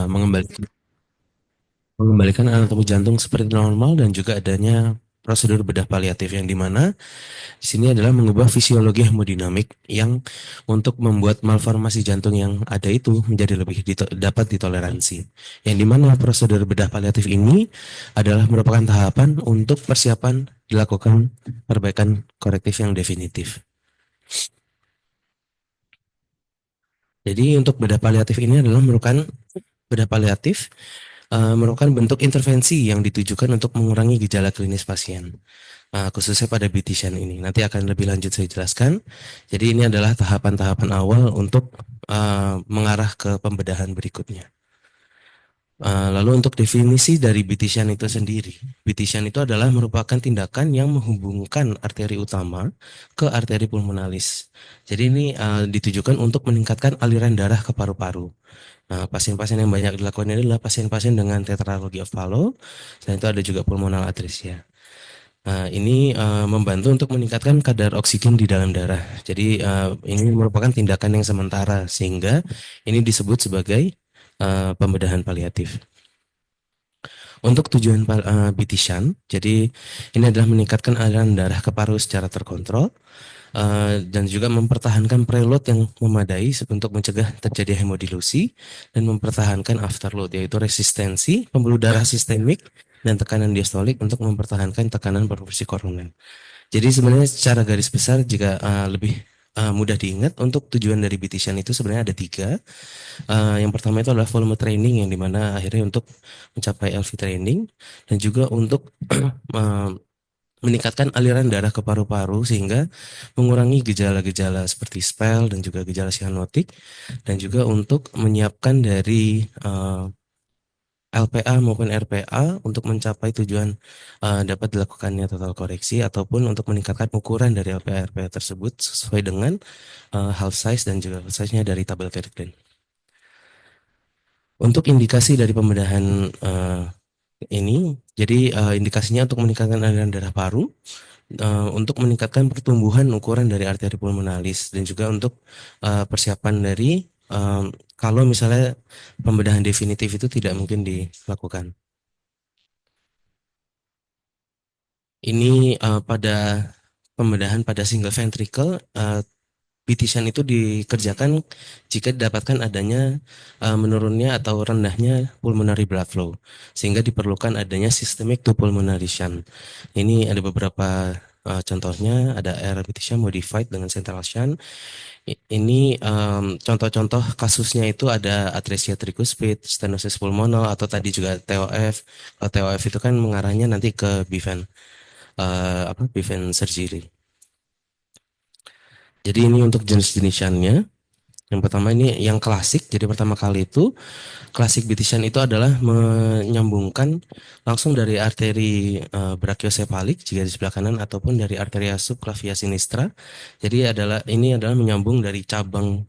mengembalikan anatomi jantung seperti normal dan juga adanya prosedur bedah paliatif yang dimana di sini adalah mengubah fisiologi hemodinamik yang untuk membuat malformasi jantung yang ada itu menjadi lebih dapat ditoleransi. Yang dimana prosedur bedah paliatif ini adalah merupakan tahapan untuk persiapan dilakukan perbaikan korektif yang definitif. Jadi untuk bedah paliatif ini adalah merupakan bedah paliatif merupakan bentuk intervensi yang ditujukan untuk mengurangi gejala klinis pasien, khususnya pada BT-Shan ini. Nanti akan lebih lanjut saya jelaskan. Jadi ini adalah tahapan-tahapan awal untuk mengarah ke pembedahan berikutnya. Lalu untuk definisi dari BT-Shan itu sendiri, BT-Shan itu adalah merupakan tindakan yang menghubungkan arteri utama ke arteri pulmonalis. Jadi ini ditujukan untuk meningkatkan aliran darah ke paru-paru. Nah, pasien-pasien yang banyak dilakukan ini adalah pasien-pasien dengan tetralogy of Fallot, selain itu ada juga pulmonal atresia. Nah, ini membantu untuk meningkatkan kadar oksigen di dalam darah. Jadi ini merupakan tindakan yang sementara sehingga ini disebut sebagai pembedahan paliatif. Untuk tujuan BT Shunt, jadi ini adalah meningkatkan aliran darah ke paru secara terkontrol dan juga mempertahankan preload yang memadai untuk mencegah terjadi hemodilusi dan mempertahankan afterload, yaitu resistensi pembuluh darah sistemik dan tekanan diastolik untuk mempertahankan tekanan perfusi koroner. Jadi sebenarnya secara garis besar jika lebih mudah diingat untuk tujuan dari BT-Shunt itu sebenarnya ada tiga. Yang pertama itu adalah volume training yang dimana akhirnya untuk mencapai LV training dan juga untuk meningkatkan aliran darah ke paru-paru sehingga mengurangi gejala-gejala seperti spell dan juga gejala sianotik dan juga untuk menyiapkan dari LPA maupun RPA untuk mencapai tujuan dapat dilakukannya total koreksi ataupun untuk meningkatkan ukuran dari LPA RPA tersebut sesuai dengan half size dan juga half size-nya dari tabel Ferritin. Untuk indikasi dari pembedahan ini, jadi indikasinya untuk meningkatkan aliran darah paru, untuk meningkatkan pertumbuhan ukuran dari arteri pulmonalis dan juga untuk persiapan dari kalau misalnya pembedahan definitif itu tidak mungkin dilakukan. Ini pada pembedahan pada single ventricle, BT-Shunt itu dikerjakan jika didapatkan adanya menurunnya atau rendahnya pulmonary blood flow, sehingga diperlukan adanya systemic to pulmonary shunt. Ini ada beberapa contohnya, ada AR BT-Shunt modified dengan central shunt. Ini contoh-contoh kasusnya itu ada atresia tricuspid, stenosis pulmonal, atau tadi juga TOF. Kalau TOF itu kan mengarahnya nanti ke Bivan, Bivan surgery. Jadi ini untuk jenis-jenisnya. Yang pertama ini yang klasik. Jadi pertama kali itu klasik BT-Shunt itu adalah menyambungkan langsung dari arteri brachiosepalik jika di sebelah kanan ataupun dari arteria subclavia sinistra. Jadi ini adalah menyambung dari cabang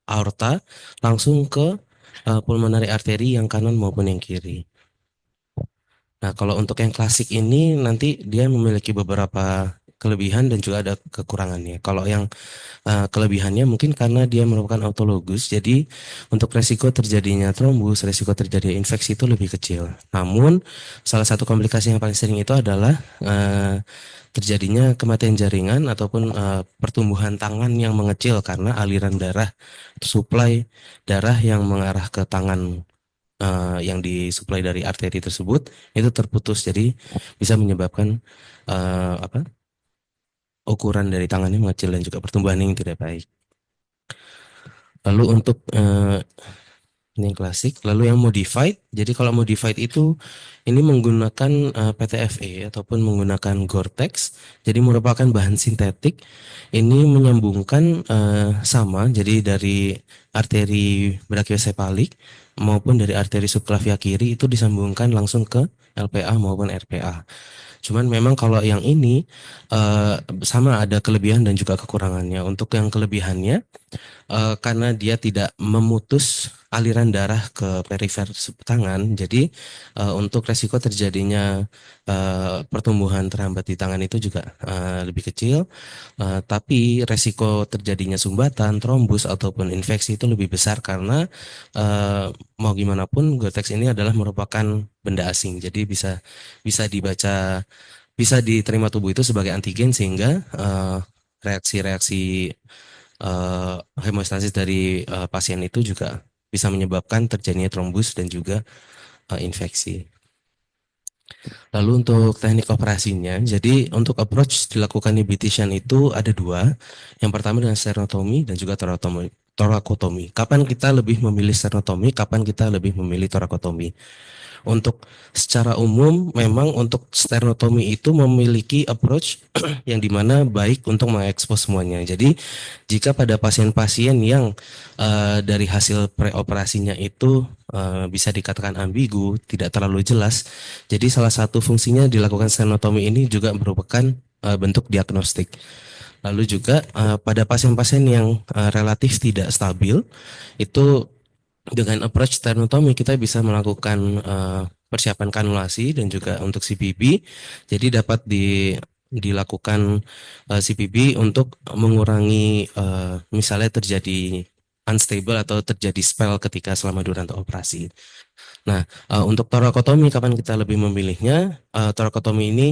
aorta langsung ke pulmonary arteri yang kanan maupun yang kiri. Nah, kalau untuk yang klasik ini nanti dia memiliki beberapa kelebihan dan juga ada kekurangannya. Kalau yang kelebihannya mungkin karena dia merupakan autologus, jadi untuk resiko terjadinya trombus, resiko terjadi infeksi itu lebih kecil. Namun salah satu komplikasi yang paling sering itu adalah terjadinya kematian jaringan ataupun pertumbuhan tangan yang mengecil karena aliran darah, suplai darah yang mengarah ke tangan yang disuplai dari arteri tersebut itu terputus, jadi bisa menyebabkan ukuran dari tangannya mengecil dan juga pertumbuhan yang tidak baik. Lalu untuk ini yang klasik, lalu yang modified. Jadi kalau modified itu ini menggunakan PTFE ataupun menggunakan Gore-Tex. Jadi merupakan bahan sintetik. Ini menyambungkan sama. Jadi dari arteri brachiosepalik maupun dari arteri subclavia kiri itu disambungkan langsung ke LPA maupun RPA. Cuman memang kalau yang ini sama ada kelebihan dan juga kekurangannya. Untuk yang kelebihannya karena dia tidak memutus aliran darah ke perifer tangan, jadi untuk resiko terjadinya pertumbuhan terhambat di tangan itu juga lebih kecil. Tapi resiko terjadinya sumbatan, trombus ataupun infeksi itu lebih besar karena eh, mau gimana pun Gore-Tex ini adalah merupakan benda asing, jadi bisa bisa dibaca, bisa diterima tubuh itu sebagai antigen sehingga reaksi-reaksi hemostasis dari pasien itu juga bisa menyebabkan terjadinya trombus dan juga infeksi. Lalu untuk teknik operasinya, jadi untuk approach dilakukan inhibition itu ada dua. Yang pertama dengan sternotomi dan juga torakotomi. Kapan kita lebih memilih sternotomi, kapan kita lebih memilih torakotomi? Untuk secara umum, memang untuk sternotomi itu memiliki approach yang dimana baik untuk mengekspos semuanya. Jadi, jika pada pasien-pasien yang dari hasil preoperasinya itu bisa dikatakan ambigu, tidak terlalu jelas, jadi salah satu fungsinya dilakukan sternotomi ini juga merupakan bentuk diagnostik. Lalu juga pada pasien-pasien yang relatif tidak stabil, itu dengan approach sternotomi kita bisa melakukan persiapan kanulasi dan juga untuk CPB. Jadi dapat dilakukan CPB untuk mengurangi misalnya terjadi unstable atau terjadi spell ketika selama durasi operasi. Nah, untuk torakotomi kapan kita lebih memilihnya? Torakotomi ini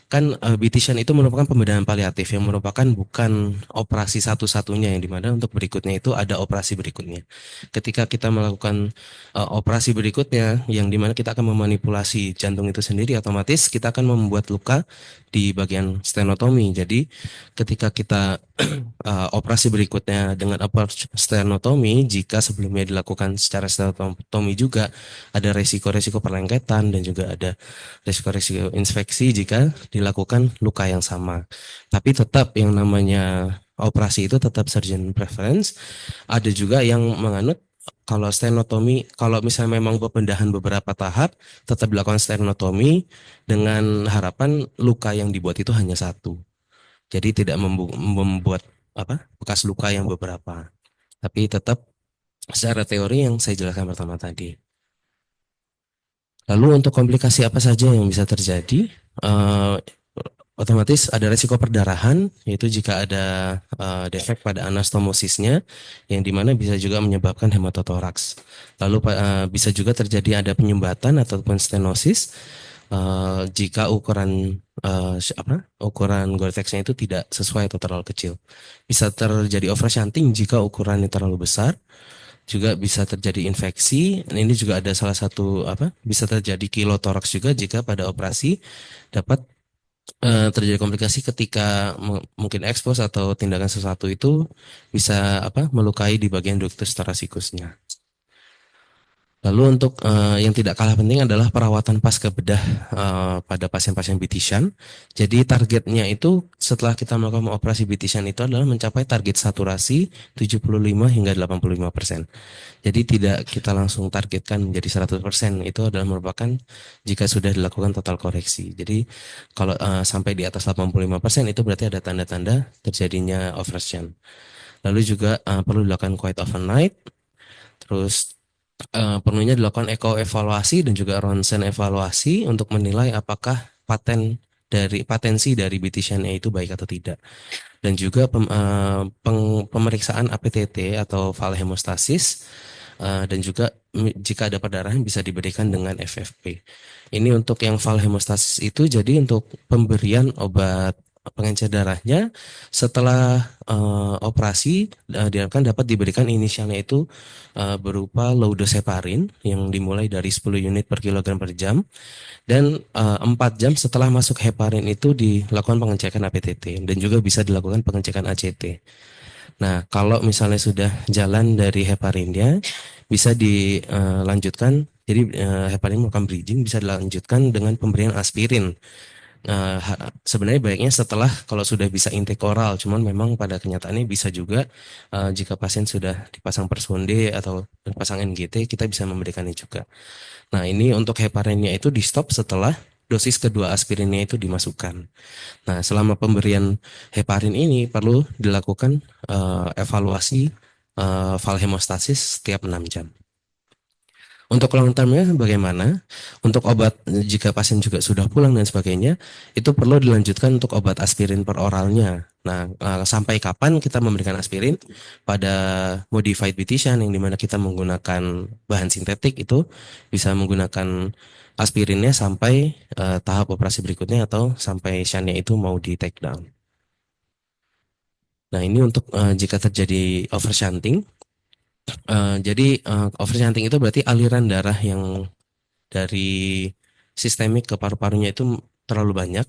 kan beautician itu merupakan pembedahan paliatif yang merupakan bukan operasi satu-satunya, yang dimana untuk berikutnya itu ada operasi berikutnya. Ketika kita melakukan operasi berikutnya yang dimana kita akan memanipulasi jantung itu sendiri, otomatis kita akan membuat luka di bagian stenotomi. Jadi ketika kita operasi berikutnya dengan approach sternotomi, jika sebelumnya dilakukan secara sternotomi juga ada resiko-resiko perlengketan dan juga ada resiko-resiko infeksi jika dilakukan luka yang sama. Tapi tetap yang namanya operasi itu tetap surgeon preference. Ada juga yang menganut kalau sternotomi, kalau misalnya memang pembedahan beberapa tahap, tetap dilakukan sternotomi dengan harapan luka yang dibuat itu hanya satu. Jadi tidak membuat apa bekas luka yang beberapa. Tapi tetap secara teori yang saya jelaskan pertama tadi. Lalu untuk komplikasi apa saja yang bisa terjadi? Eh, Otomatis ada resiko perdarahan, yaitu jika ada defek pada anastomosisnya, yang dimana bisa juga menyebabkan hematotoraks. Lalu bisa juga terjadi ada penyumbatan ataupun stenosis jika ukuran ukuran Gore-Tex-nya itu tidak sesuai atau terlalu kecil. Bisa terjadi overshunting jika ukurannya terlalu besar, juga bisa terjadi infeksi. Ini juga ada salah satu bisa terjadi kilotoraks juga jika pada operasi dapat terjadi komplikasi ketika mungkin ekspos atau tindakan sesuatu itu bisa melukai di bagian ductus thoracicusnya. Lalu untuk yang tidak kalah penting adalah perawatan pasca bedah pada pasien-pasien beautician. Jadi targetnya itu setelah kita melakukan operasi beautician itu adalah mencapai target saturasi 75 hingga 85%. Jadi tidak kita langsung targetkan menjadi 100%. Itu adalah merupakan jika sudah dilakukan total koreksi. Jadi kalau sampai di atas 85% itu berarti ada tanda-tanda terjadinya overshoot. Lalu juga perlu dilakukan quiet overnight. Terus perlunya dilakukan evaluasi dan juga ronsen evaluasi untuk menilai apakah potensi dari beautician-nya itu baik atau tidak. Dan juga pemeriksaan APTT atau fal hemostasis dan juga jika ada perdarahan bisa diberikan dengan FFP. Ini untuk yang fal hemostasis itu jadi untuk pemberian obat pengencer darahnya setelah operasi diharapkan dapat diberikan inisialnya itu berupa low dose heparin yang dimulai dari 10 unit per kilogram per jam dan 4 jam setelah masuk heparin itu dilakukan pengecekan APTT dan juga bisa dilakukan pengecekan ACT. Nah, kalau misalnya sudah jalan dari heparinnya bisa dilanjutkan jadi heparin merupakan bridging bisa dilanjutkan dengan pemberian aspirin. Sebenarnya baiknya setelah kalau sudah bisa intake oral, cuman memang pada kenyataannya bisa juga jika pasien sudah dipasang personde atau dipasang NGT, kita bisa memberikannya juga. Nah, ini untuk heparinnya itu di stop setelah dosis kedua aspirinnya itu dimasukkan. Nah, selama pemberian heparin ini perlu dilakukan evaluasi valve hemostasis setiap 6 jam. Untuk long termnya bagaimana? Untuk obat jika pasien juga sudah pulang dan sebagainya, itu perlu dilanjutkan untuk obat aspirin per oralnya. Nah, sampai kapan kita memberikan aspirin pada modified BT-shunt yang dimana kita menggunakan bahan sintetik itu bisa menggunakan aspirinnya sampai tahap operasi berikutnya atau sampai shuntnya itu mau di take down. Nah, ini untuk jika terjadi overshunting. Jadi overshunting itu berarti aliran darah yang dari sistemik ke paru-parunya itu terlalu banyak.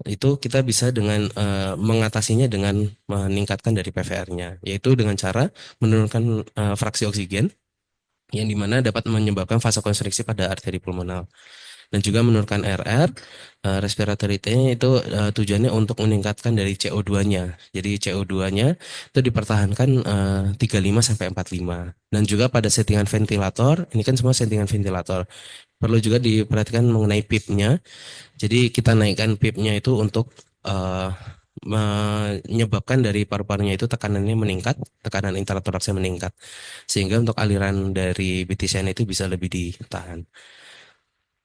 Itu kita bisa dengan mengatasinya dengan meningkatkan dari PVR-nya, yaitu dengan cara menurunkan fraksi oksigen yang dimana dapat menyebabkan vasokonstriksi pada arteri pulmonal dan juga menurunkan RR, respiratory rate-nya itu tujuannya untuk meningkatkan dari CO2-nya. Jadi CO2-nya itu dipertahankan 35 sampai 45. Dan juga pada settingan ventilator, ini kan semua settingan ventilator. Perlu juga diperhatikan mengenai PIP-nya. Jadi kita naikkan PIP-nya itu untuk eh, menyebabkan dari paru-parunya itu tekanannya meningkat, tekanan intratoraksnya meningkat. Sehingga untuk aliran dari BTCN itu bisa lebih ditahan.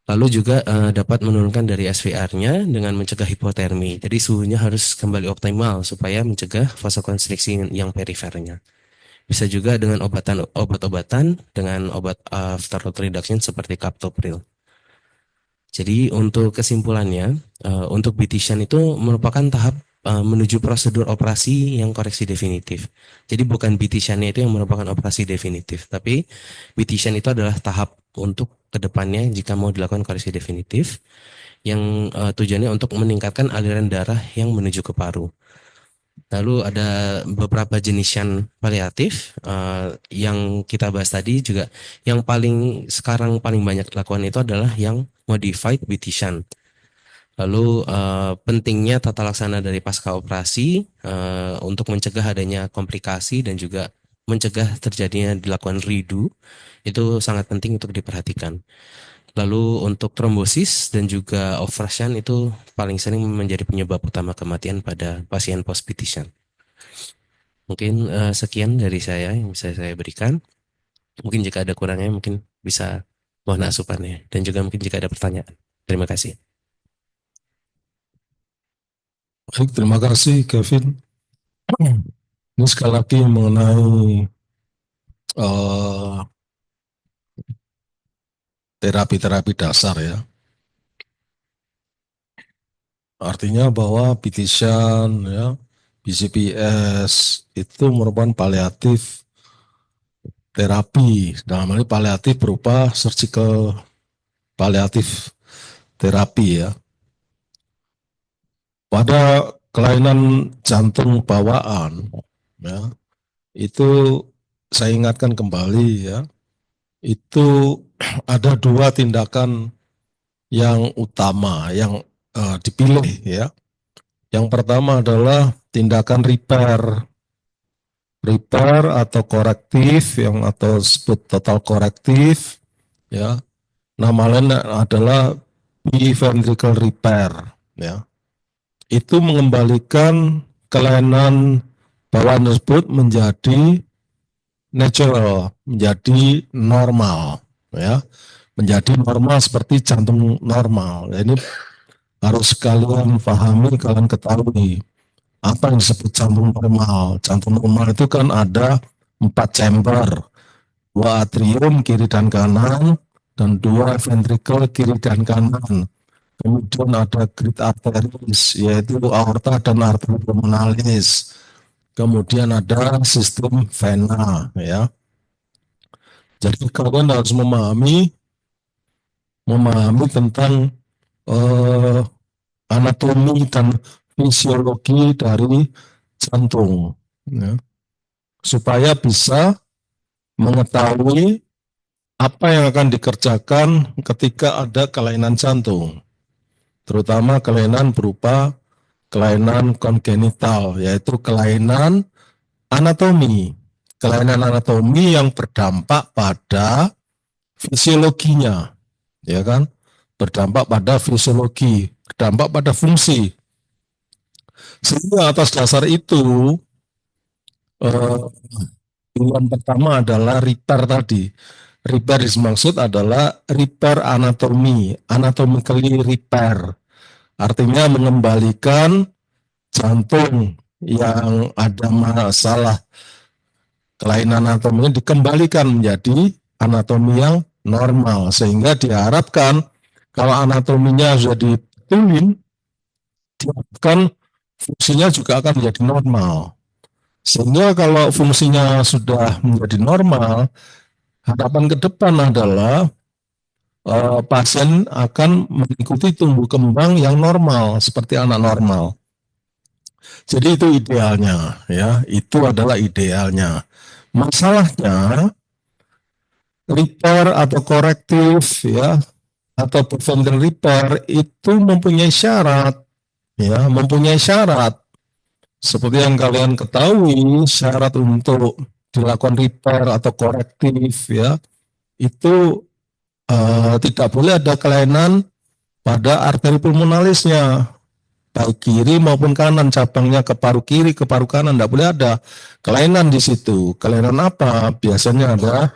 Lalu juga dapat menurunkan dari SVR-nya dengan mencegah hipotermi. Jadi suhunya harus kembali optimal supaya mencegah vasokonstriksi yang perifernya. Bisa juga dengan obat-obatan dengan obat afterload reduction seperti captopril. Jadi untuk kesimpulannya, untuk BT-shunt itu merupakan tahap menuju prosedur operasi yang koreksi definitif. Jadi bukan BT-shunt-nya itu yang merupakan operasi definitif, tapi BT-shunt itu adalah tahap untuk kedepannya jika mau dilakukan koreksi definitif, yang tujuannya untuk meningkatkan aliran darah yang menuju ke paru. Lalu ada beberapa jenis shunt paliatif yang kita bahas tadi juga. Yang sekarang paling banyak dilakukan itu adalah yang modified BT shunt. Lalu pentingnya tata laksana dari pasca operasi untuk mencegah adanya komplikasi dan juga mencegah terjadinya dilakukan redo itu sangat penting untuk diperhatikan. Lalu untuk trombosis dan juga overshunt itu paling sering menjadi penyebab utama kematian pada pasien post BT shunt. Mungkin sekian dari saya yang bisa saya berikan. Mungkin jika ada kurangnya mungkin bisa mohon asupannya. Dan juga mungkin jika ada pertanyaan. Terima kasih. Baik, terima kasih Kevin. Ini sekali lagi mengenai eh, terapi-terapi dasar ya. Artinya bahwa BT-shunt, ya, BCPS itu merupakan paliatif terapi. Dalam hal ini paliatif berupa surgical paliatif terapi ya. Pada kelainan jantung bawaan, ya, itu saya ingatkan kembali ya, itu ada dua tindakan yang utama yang dipilih ya. Yang pertama adalah tindakan repair atau korektif yang atau disebut total korektif ya. Nama lain adalah ventricle repair ya. Itu mengembalikan kelainan bawaan tersebut menjadi natural, menjadi normal ya. Menjadi normal seperti jantung normal. Ini harus kalian pahami, kalian ketahui apa yang disebut jantung normal. Jantung normal itu kan ada 4 chamber, 2 atrium kiri dan kanan, dan 2 ventricle kiri dan kanan. Kemudian ada great arteries, yaitu aorta dan arteri pulmonalis. Kemudian ada sistem vena, ya. Jadi kalian harus memahami tentang eh, anatomi dan fisiologi dari jantung, ya, supaya bisa mengetahui apa yang akan dikerjakan ketika ada kelainan jantung, terutama kelainan berupa kelainan kongenital, yaitu kelainan anatomi yang berdampak pada fisiologinya, ya kan? Berdampak pada fisiologi, berdampak pada fungsi. Sehingga atas dasar itu eh, Pilihan pertama adalah repair tadi. Repair dimaksud adalah repair anatomi, anatomically repair. Artinya mengembalikan jantung yang ada masalah kelainan anatominya dikembalikan menjadi anatomi yang normal. Sehingga diharapkan kalau anatominya sudah dibetulin, diharapkan fungsinya juga akan menjadi normal. Sehingga kalau fungsinya sudah menjadi normal, harapan ke depan adalah pasien akan mengikuti tumbuh kembang yang normal seperti anak normal. Jadi itu idealnya, ya. Itu adalah idealnya. Masalahnya repair atau korektif, ya, atau preventive repair itu mempunyai syarat, ya, mempunyai syarat. Seperti yang kalian ketahui, syarat untuk dilakukan repair atau korektif, ya, itu tidak boleh ada kelainan pada arteri pulmonalisnya, baik kiri maupun kanan, cabangnya ke paru kiri, ke paru kanan, tidak boleh ada kelainan di situ. Kelainan apa? Biasanya ada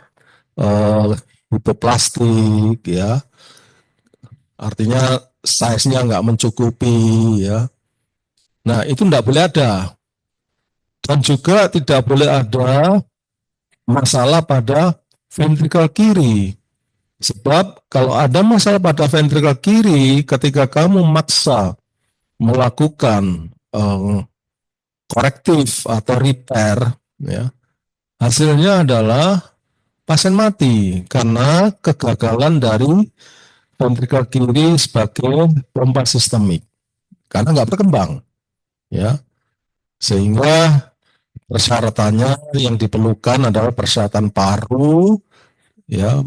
hipoplastik, ya, artinya size-nya nggak mencukupi, ya. Nah, itu tidak boleh ada. Dan juga tidak boleh ada masalah pada ventrikel kiri. Sebab kalau ada masalah pada ventrikel kiri, ketika kamu maksa melakukan korektif atau repair, ya, hasilnya adalah pasien mati karena kegagalan dari ventrikel kiri sebagai pompa sistemik karena nggak berkembang, ya. Sehingga persyaratannya yang diperlukan adalah persyaratan paru, ya,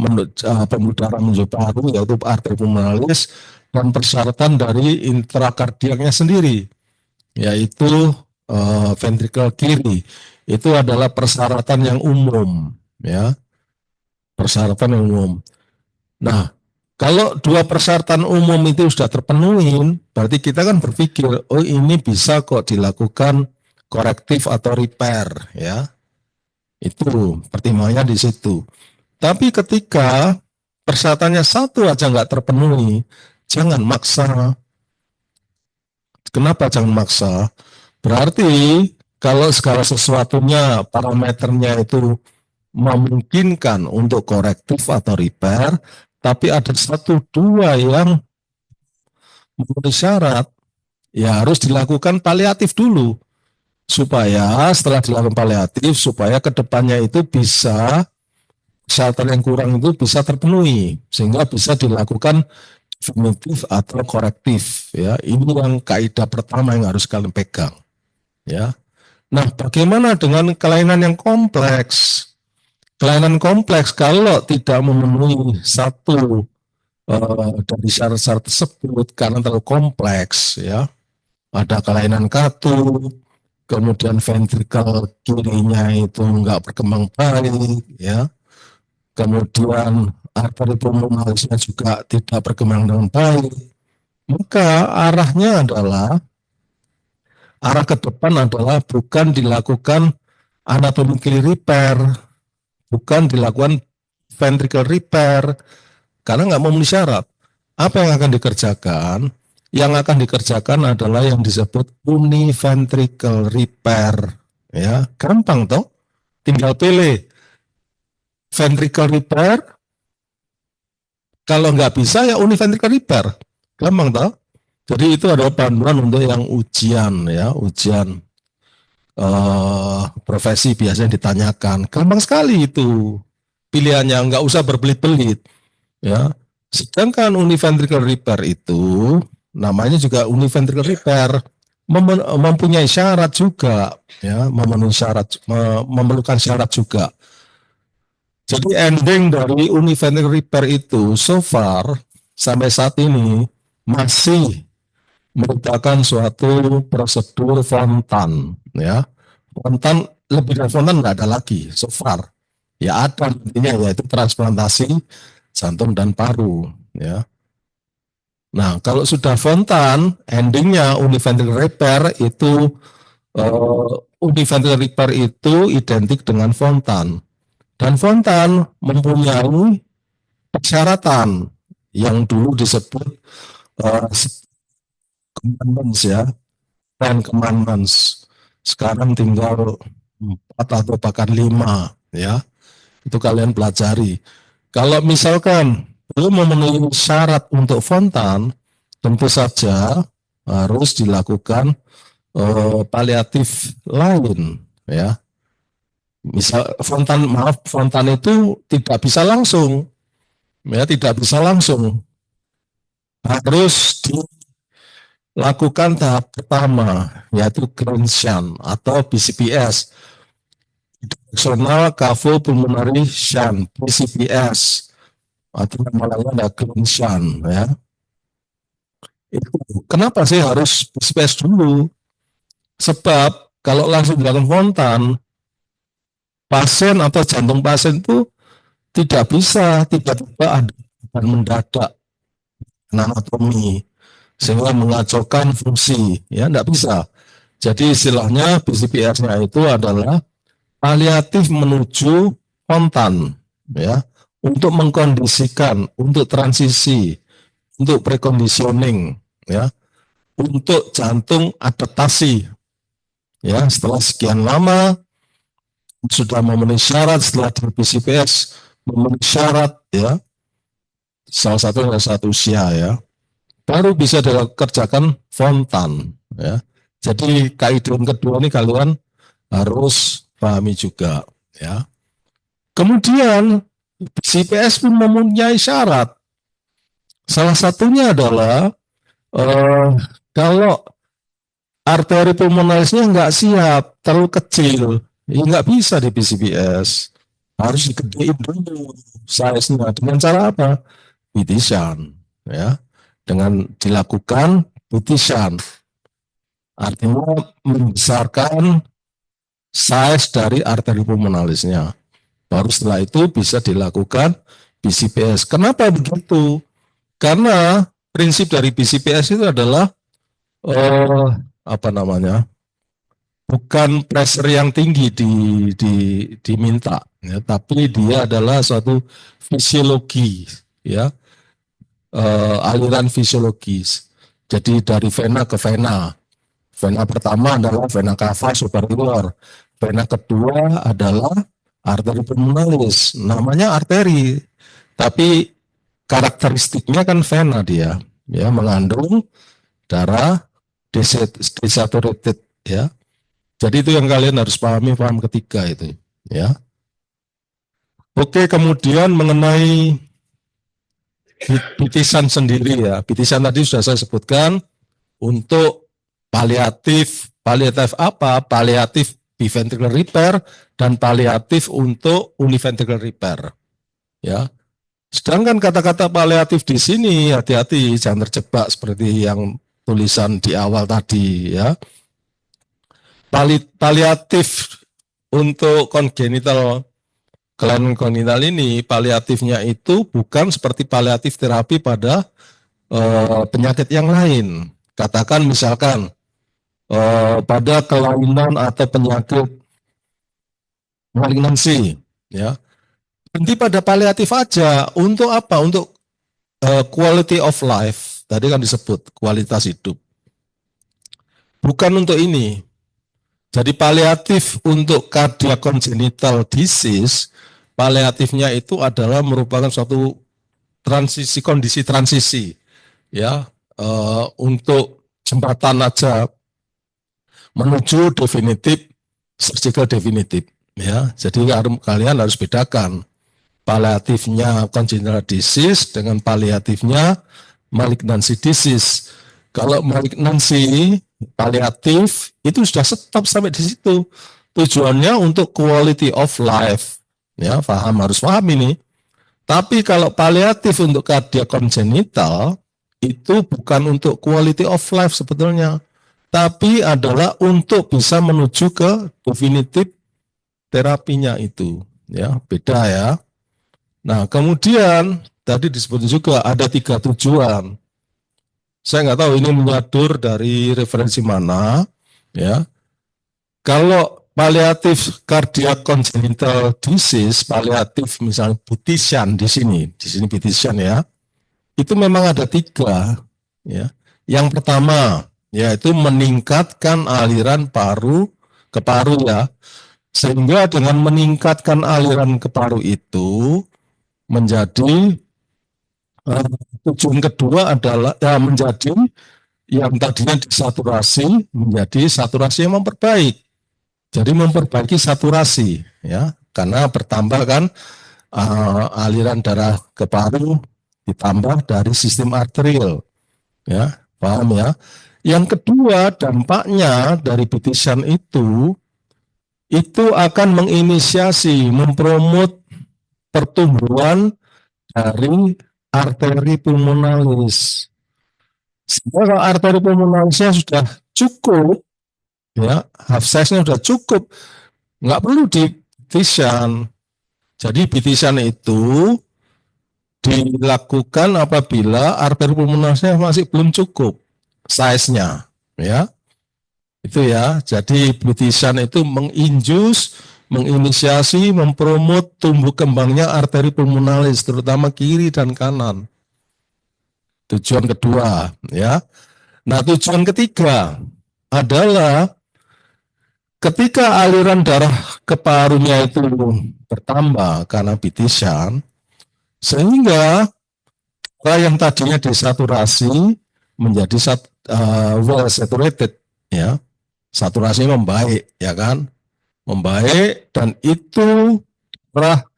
pembuluh darah menuju paru yaitu arteri pulmonalis, dan persyaratan dari intrakardiaknya sendiri yaitu ventrikel kiri. Itu adalah persyaratan yang umum, ya, persyaratan yang umum. Nah, kalau dua persyaratan umum itu sudah terpenuhi, berarti kita kan berpikir, oh ini bisa kok dilakukan korektif atau repair, ya. Itu pertimbangannya di situ. Tapi ketika persyaratannya satu aja nggak terpenuhi, jangan maksa. Kenapa jangan maksa? Berarti kalau segala sesuatunya, parameternya itu memungkinkan untuk korektif atau repair, tapi ada satu dua yang memenuhi syarat, ya harus dilakukan paliatif dulu. Supaya setelah dilakukan paliatif, supaya kedepannya itu bisa syarat yang kurang itu bisa terpenuhi sehingga bisa dilakukan definitif atau korektif, ya. Ini yang kaidah pertama yang harus kalian pegang, ya. Nah, bagaimana dengan kelainan yang kompleks? Kelainan kompleks kalau tidak memenuhi satu dari syarat-syarat tersebut karena terlalu kompleks, ya. Ada kelainan katup, kemudian ventrikel kirinya itu nggak berkembang baik, ya. Kemudian arteri pulmonalisnya juga tidak berkembang dengan baik, maka arah ke depan adalah bukan dilakukan anatomical repair, bukan dilakukan ventricle repair, karena nggak memenuhi syarat. Apa yang akan dikerjakan? Yang akan dikerjakan adalah yang disebut univentricle repair, ya, gampang toh, tinggal pilih ventricle repair. Kalau nggak bisa ya univentricle repair, gampang toh. Jadi itu adalah panduan untuk yang ujian, ya, ujian profesi biasanya ditanyakan. Gampang sekali itu pilihannya, nggak usah berbelit-belit, ya. Sedangkan univentricle repair itu namanya juga univentricle repair, mempunyai syarat juga, ya, memenuhi syarat, memerlukan syarat juga. Jadi ending dari univentricle repair itu so far sampai saat ini masih merupakan suatu prosedur Fontan, ya. Fontan, lebih dari Fontan nggak ada lagi so far. Ya ada intinya yaitu transplantasi jantung dan paru, ya. Nah, kalau sudah Fontan, endingnya univentricle repair itu univentricular repair itu identik dengan Fontan. Dan Fontan mempunyai persyaratan yang dulu disebut uh, commandments ya, 10 commandments. Sekarang tinggal 4 atau bahkan 5 ya. Itu kalian pelajari. Kalau misalkan belum memenuhi syarat untuk Fontan, tentu saja harus dilakukan paliatif lain ya. Misal Fontan itu tidak bisa langsung ya, tidak bisa langsung, harus dilakukan tahap pertama yaitu Grenchen atau BCPS, Bidirectional Cavopulmonary Shunt, BCPS, atau namanya ada Grenchen ya. Itu kenapa sih harus BCPS dulu? Sebab kalau langsung dilakukan Fontan, pasien atau jantung pasien itu tidak bisa tiba-tiba ada dan mendadak anatomi sehingga mengacaukan fungsi, ya tidak bisa. Jadi istilahnya BCPS-nya itu adalah paliatif menuju Fontan, ya, untuk mengkondisikan, untuk transisi, untuk preconditioning, ya, untuk jantung adaptasi, ya, setelah sekian lama sudah memenuhi syarat, setelah di BCPS memenuhi syarat, ya, salah satu usia, ya, baru bisa dikerjakan Fontan, ya. Jadi kaidah kedua ini kalian harus pahami juga, ya. Kemudian BCPS pun mempunyai syarat. Salah satunya adalah kalau arteri pulmonarisnya nggak siap, terlalu kecil, ya nggak bisa di BCPS. Harus digedein dulu size-nya. Dengan cara apa? Bitisan, ya. Dengan dilakukan bitisan, artinya membesarkan size dari arteri pulmonarisnya. Baru setelah itu bisa dilakukan BCPS. Kenapa begitu? Karena prinsip dari BCPS itu adalah apa namanya? Bukan pressure yang tinggi diminta, ya, tapi dia adalah suatu fisiologi, ya, aliran fisiologis. Jadi dari vena ke vena. Vena pertama adalah vena cava superior. Vena kedua adalah arteri pulmonalis. Namanya arteri, tapi karakteristiknya kan vena dia, ya, mengandung darah desaturated, ya. Jadi itu yang kalian harus pahami, paham ketiga itu, ya. Oke, kemudian mengenai bitisan sendiri, ya. Bitisan tadi sudah saya sebutkan untuk paliatif. Paliatif apa? Paliatif biventricular repair dan paliatif untuk univentricular repair, ya. Sedangkan kata-kata paliatif di sini hati-hati, jangan terjebak seperti yang tulisan di awal tadi, ya. Paliatif untuk congenital kelainan kongenital ini, paliatifnya itu bukan seperti paliatif terapi pada penyakit yang lain. Katakan misalkan pada kelainan atau penyakit malignansi, ya, berhenti pada paliatif aja. Untuk apa? Untuk quality of life. Tadi kan disebut kualitas hidup. Bukan untuk ini. Jadi paliatif untuk cardiac congenital disease, paliatifnya itu adalah merupakan suatu transisi, kondisi transisi, ya, untuk jembatan aja menuju definitif, surgical definitif, ya. Jadi kalian harus bedakan paliatifnya congenital disease dengan paliatifnya malignancy disease. Kalau malignancy paliatif itu sudah stop sampai di situ. Tujuannya untuk quality of life, ya, harus paham ini. Tapi kalau paliatif untuk cardiac congenital itu bukan untuk quality of life sebetulnya, tapi adalah untuk bisa menuju ke definitif terapinya itu, ya, beda, ya. Nah, kemudian tadi disebut juga ada 3 tujuan. Saya nggak tahu ini menyadur dari referensi mana, ya. Kalau Palliatif cardiac congenital disease, palliatif misalnya BTSHAN di sini BTSHAN ya, itu memang ada 3 ya. Yang pertama yaitu meningkatkan aliran paru ke paru ya, sehingga dengan meningkatkan aliran ke paru itu menjadi tujuan kedua adalah ya, menjadi yang tadinya disaturasi menjadi saturasi yang memperbaik. Jadi memperbaiki saturasi ya, karena bertambah kan aliran darah ke paru ditambah dari sistem arterial ya, paham ya. Yang kedua dampaknya dari BTSHAN itu akan menginisiasi, mempromot pertumbuhan dari arteri pulmonalis. Kalau arteri pulmonalisnya sudah cukup, ya, half size-nya sudah cukup, nggak perlu di BTSHAN. Jadi BTSHAN itu dilakukan apabila arteri pulmonalisnya masih belum cukup size-nya, ya. Itu ya. Jadi BTSHAN itu menginisiasi, mempromot tumbuh kembangnya arteri pulmonalis, terutama kiri dan kanan. Tujuan kedua, ya. Nah, tujuan ketiga adalah ketika aliran darah ke parunya itu bertambah karena BTSHAN, sehingga darah yang tadinya desaturasi menjadi well saturated, ya, saturasinya membaik, ya kan, membaik, dan itu darah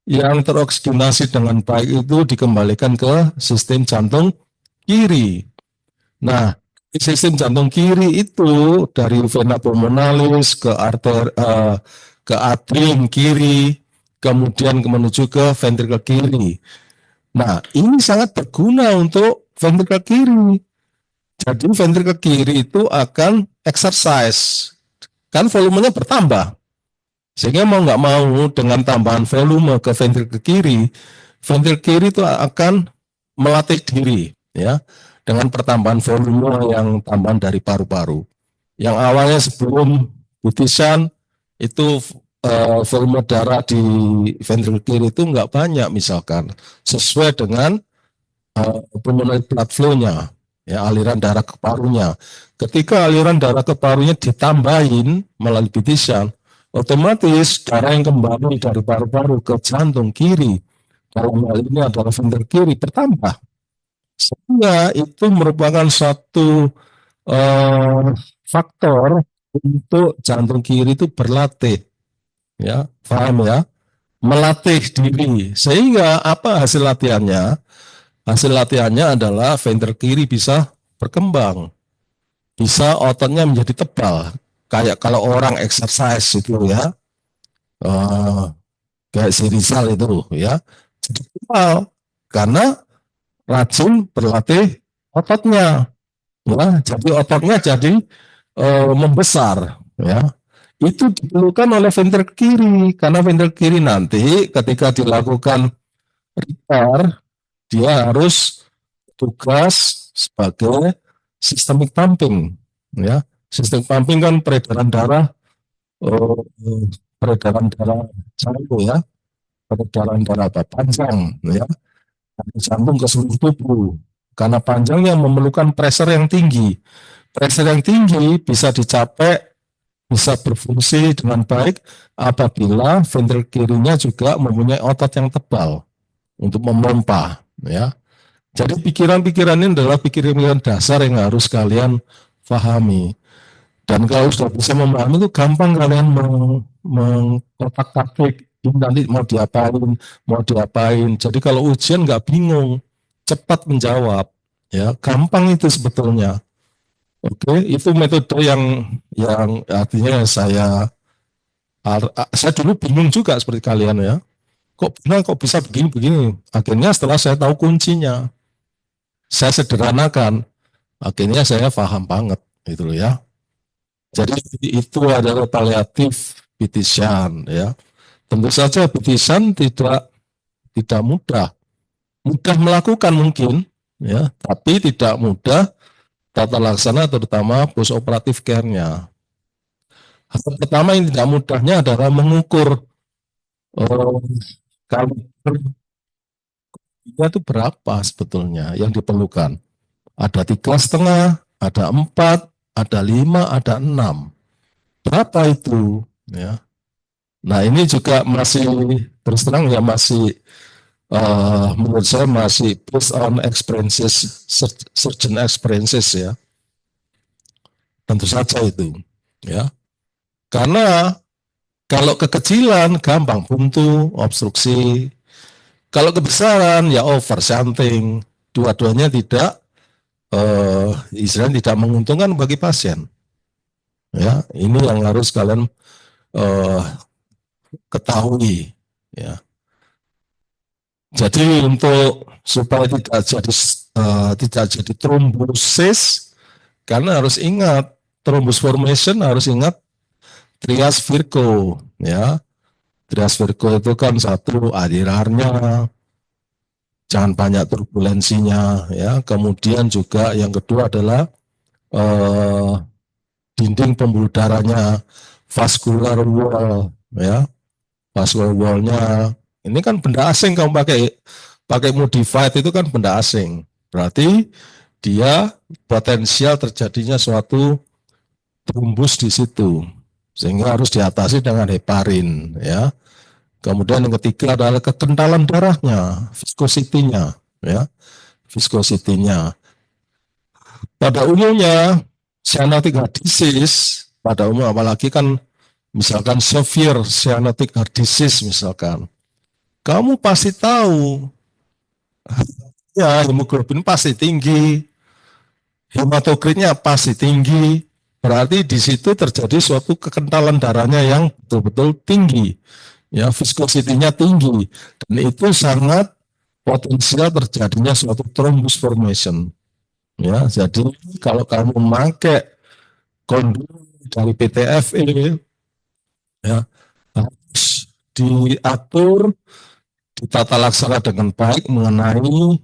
yang teroksigenasi dengan baik itu dikembalikan ke sistem jantung kiri. Nah, sistem jantung kiri itu dari vena pulmonalis ke atrium kiri, kemudian menuju ke ventrikel kiri. Nah, ini sangat berguna untuk ventrikel kiri. Jadi ventrikel kiri itu akan exercise, kan volumenya bertambah. Sehingga mau nggak mau dengan tambahan volume ke ventrikel kiri itu akan melatih diri, ya, dengan pertambahan volume yang tambahan dari paru-paru. Yang awalnya sebelum BTSHAN itu volume darah di ventrikel kiri itu nggak banyak misalkan, sesuai dengan pulmonary blood flow-nya, ya, aliran darah ke parunya. Ketika aliran darah ke parunya ditambahin melalui BTSHAN, otomatis darah yang kembali dari paru-paru ke jantung kiri, dalam hal ini adalah ventrikel kiri, bertambah. Sehingga itu merupakan satu faktor untuk jantung kiri itu berlatih, ya, paham ya, melatih diri. Sehingga apa hasil latihannya? Hasil latihannya adalah ventrikel kiri bisa berkembang, bisa ototnya menjadi tebal. Kayak kalau orang exercise itu ya, kayak si Rizal itu ya, jadi tebal karena rajin berlatih ototnya. Ya, jadi ototnya jadi membesar, ya. Itu diperlukan oleh ventrikel kiri karena ventrikel kiri nanti ketika dilakukan repair dia harus tugas sebagai systemic pumping, ya. Sistem pumping kan eh, peredaran darah jantung, ya, peredaran darah panjang, ya, dari jantung ke seluruh tubuh. Karena panjangnya memerlukan pressure yang tinggi. Pressure yang tinggi bisa dicapai, bisa berfungsi dengan baik apabila ventrikel kirinya juga mempunyai otot yang tebal untuk memompa, ya. Jadi pikiran-pikiran ini adalah pikiran-pikiran dasar yang harus kalian pahami. Dan kalau sudah bisa memahami itu gampang kalian mengkotak-katik ini nanti mau diapain. Jadi kalau ujian nggak bingung, cepat menjawab, ya, gampang itu sebetulnya. Oke, itu metode yang artinya saya dulu bingung juga seperti kalian ya. Kok bisa begini-begini? Akhirnya setelah saya tahu kuncinya, saya sederhanakan, akhirnya saya paham banget gitu loh ya. Jadi itu adalah paliatif BTSHAN, ya. Tentu saja BTSHAN tidak mudah. Mudah melakukan mungkin, ya, tapi tidak mudah tata laksana terutama post operatif care-nya. Hal pertama yang tidak mudahnya adalah mengukur eh, kaliber itu berapa sebetulnya yang diperlukan. Ada 3,5, ada 4, ada 5, ada 6. Berapa itu? Ya. Nah ini juga masih terus terang ya masih menurut saya masih based on experiences, surgeon experiences ya. Tentu saja itu. Ya. Karena kalau kekecilan gampang buntu, obstruksi. Kalau kebesaran ya over shunting. Dua-duanya tidak istilahnya tidak menguntungkan bagi pasien. Ya, ini yang harus kalian uh, ketahui. Ya, jadi untuk supaya tidak jadi trombosis, karena harus ingat thrombus formation harus ingat trias Virgo. Ya, trias Virgo itu kan satu adirarnya, jangan banyak turbulensinya. Ya, kemudian juga yang kedua adalah uh, dinding pembuluh darahnya, vascular wall, ya, vascular wall-nya. Ini kan benda asing kamu pakai pakai modified itu kan benda asing. Berarti dia potensial terjadinya suatu trombus di situ. Sehingga harus diatasi dengan heparin, ya. Kemudian yang ketiga adalah kekentalan darahnya, viscosity-nya, ya, viscosity-nya. Pada umumnya cyanotic heart disease pada umum apalagi kan misalkan severe cyanotic heart disease misalkan, kamu pasti tahu ya hemoglobin pasti tinggi, hematokritnya pasti tinggi, berarti di situ terjadi suatu kekentalan darahnya yang betul-betul tinggi, ya viscosity-nya tinggi, dan itu sangat potensial terjadinya suatu thrombus formation. Ya, jadi kalau kamu memakai kondom dari PTFE ya harus diatur, ditata laksana dengan baik mengenai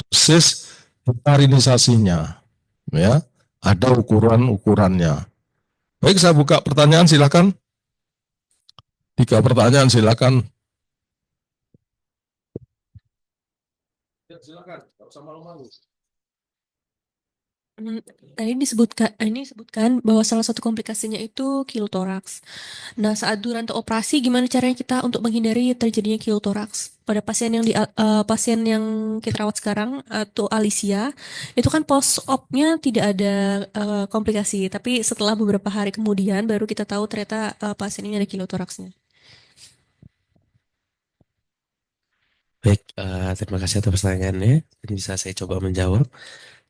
dosis heparinisasinya, ya ada ukuran-ukurannya. Baik, saya buka pertanyaan, silakan. 3 pertanyaan, silakan. Ya, silakan, nggak usah malu-malu. Tadi ini disebutkan bahwa salah satu komplikasinya itu kilotoraks. Nah, saat Duranto operasi, gimana caranya kita untuk menghindari terjadinya kilotoraks pada pasien yang kita rawat sekarang atau Alicia, itu kan post opnya tidak ada komplikasi, tapi setelah beberapa hari kemudian baru kita tahu ternyata pasien ini ada kilotoraksnya. Baik, terima kasih atas pertanyaannya. Ini bisa saya coba menjawab.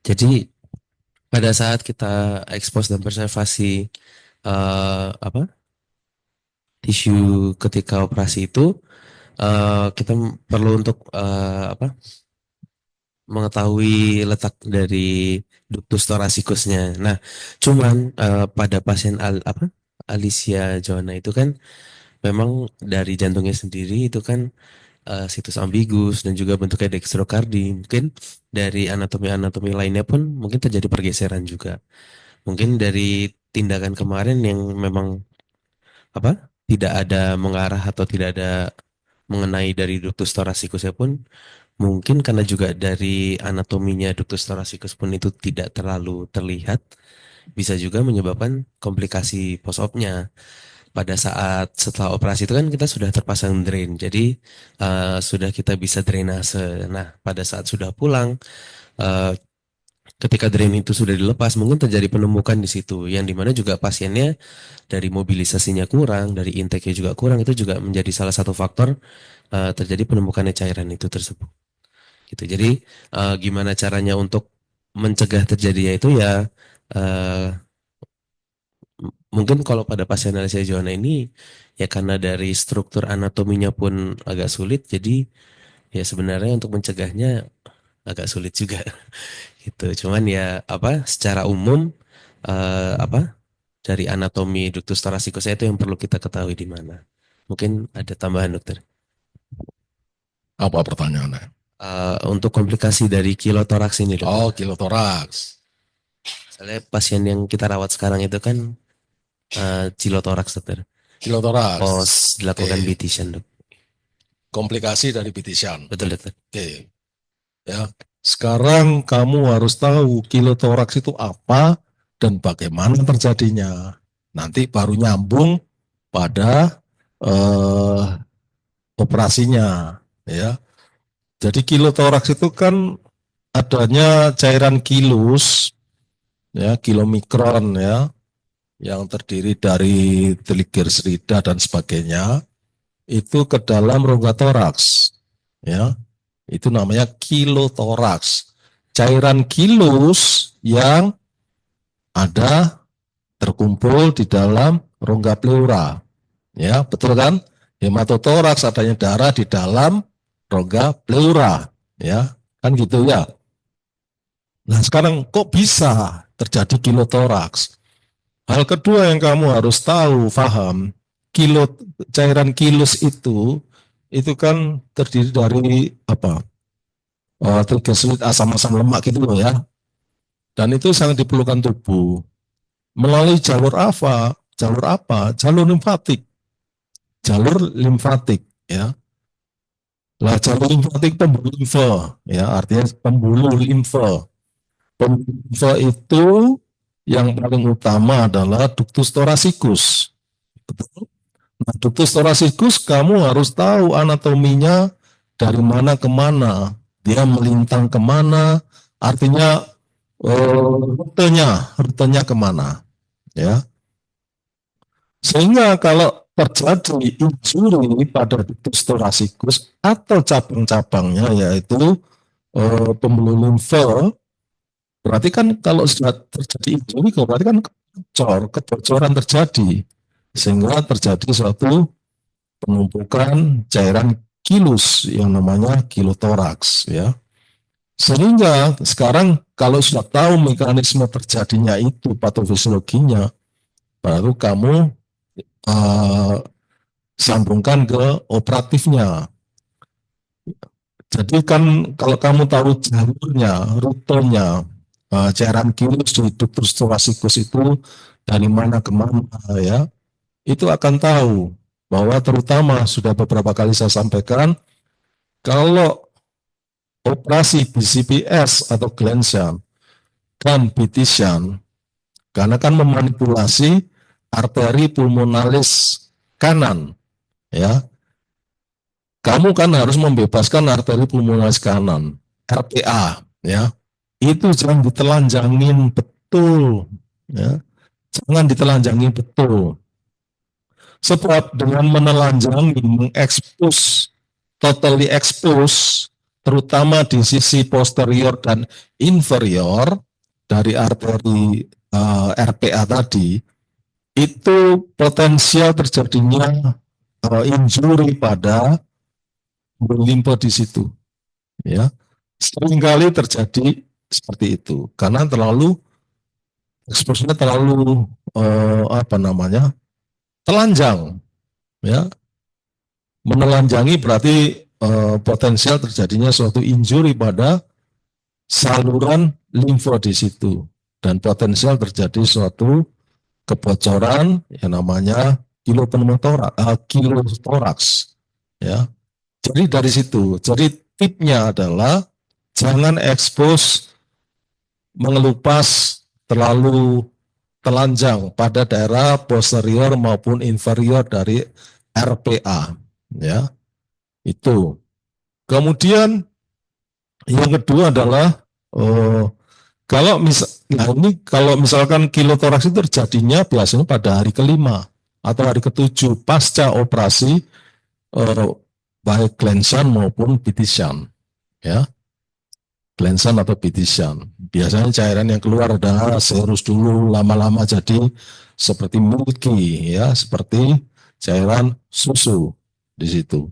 Jadi pada saat kita ekspos dan preservasi apa tisu ketika operasi itu, kita perlu untuk apa mengetahui letak dari ductus thoracicusnya. Nah, cuman pada pasien Alicia Joanna itu kan memang dari jantungnya sendiri itu kan situs ambigus dan juga bentuknya dextrokardi. Mungkin dari anatomi-anatomi lainnya pun mungkin terjadi pergeseran juga. Mungkin dari tindakan kemarin yang memang tidak ada mengarah atau tidak ada mengenai dari ductus thoracicusnya pun mungkin karena juga dari anatominya ductus thoracicus pun itu tidak terlalu terlihat, bisa juga menyebabkan komplikasi post-opnya. Pada saat setelah operasi itu kan kita sudah terpasang drain, jadi sudah kita bisa drainase. Nah, pada saat sudah pulang, eh, ketika drain itu sudah dilepas, mungkin terjadi penumpukan di situ, yang dimana juga pasiennya dari mobilisasinya kurang, dari intake-nya juga kurang, itu juga menjadi salah satu faktor terjadi penumpukannya cairan itu tersebut. Gitu. Jadi gimana caranya untuk mencegah terjadinya itu ya eh, mungkin kalau pada pasien Alicia Joanna ini ya karena dari struktur anatominya pun agak sulit, jadi ya sebenarnya untuk mencegahnya agak sulit juga gitu. Cuman ya secara umum dari anatomi ductus thoracicus itu yang perlu kita ketahui di mana. Mungkin ada tambahan dokter. Apa pertanyaannya? Untuk komplikasi dari kilotoraks ini dokter. Oh, kilotoraks. Misalnya pasien yang kita rawat sekarang itu kan Chilotoraks, dokter. Kilotoraks. Pos dilakukan Oke. bitishan, dok. Komplikasi dari bitishan. Betul, dokter. Oke. Ya. Sekarang kamu harus tahu kilotoraks itu apa dan bagaimana terjadinya. Nanti baru nyambung pada operasinya, ya. Jadi kilotoraks itu kan adanya cairan kilus, ya, kilomikron, ya, yang terdiri dari trigliserida dan sebagainya, itu ke dalam rongga toraks, ya. Itu namanya kilotoraks. Cairan kilus yang ada terkumpul di dalam rongga pleura. Ya, betul kan? Hematotoraks adanya darah di dalam rongga pleura. Ya, kan gitu ya. Nah, sekarang kok bisa terjadi kilotoraks? Hal kedua yang kamu harus tahu, paham, cairan kilus itu kan terdiri dari apa? Trigliserid, asam-asam lemak gitu loh ya. Dan itu sangat diperlukan tubuh. Melalui jalur apa? Jalur apa? Jalur limfatik. Jalur limfatik, ya. Lah jalur limfatik pembuluh limfa, ya, artinya pembuluh limfa. Pembuluh limfa itu yang paling utama adalah ductus thoracicus. Betul? Nah, ductus thoracicus kamu harus tahu anatominya dari mana ke mana, dia melintang kemana, artinya rutenya kemana, ya. Sehingga kalau terjadi injury pada ductus thoracicus atau cabang-cabangnya, yaitu pembuluh limfa, berarti kan kalau sudah terjadi injury berarti kan kebocoran terjadi, sehingga terjadi suatu penumpukan cairan kilus yang namanya kilotoraks, ya. Sehingga sekarang kalau sudah tahu mekanisme terjadinya itu, patofisiologinya, baru kamu sambungkan ke operatifnya. Jadi kan kalau kamu tahu jalurnya, rutenya, cairan kilus di ductus thoracicus itu dari mana ke mana, ya, itu akan tahu bahwa terutama sudah beberapa kali saya sampaikan, kalau operasi BCPS atau gland shunt dan BT shunt, karena kan memanipulasi arteri pulmonalis kanan, ya, kamu kan harus membebaskan arteri pulmonalis kanan, RPA, ya. Itu jangan ditelanjangin betul, ya. Jangan ditelanjangin betul. Sebab dengan menelanjangi, mengekspos, totally expose, terutama di sisi posterior dan inferior dari arteri RPA tadi, itu potensial terjadinya injury pada limpa di situ, ya. Seringkali terjadi seperti itu karena terlalu eksposnya terlalu telanjang, ya. Menelanjangi berarti potensial terjadinya suatu injury pada saluran limfa di situ dan potensial terjadi suatu kebocoran yang namanya kilotoraks, ya. Jadi dari situ, jadi tipnya adalah jangan ekspos mengelupas terlalu telanjang pada daerah posterior maupun inferior dari RPA, ya. Itu. Kemudian yang kedua adalah kalau misalkan kilotoraks itu terjadinya biasanya pada hari kelima atau hari ketujuh pasca operasi, baik gland shunt maupun BT shunt, ya. Gland shunt atau BT shunt. Biasanya cairan yang keluar adalah serus dulu, lama-lama jadi seperti milky, ya, seperti cairan susu di situ.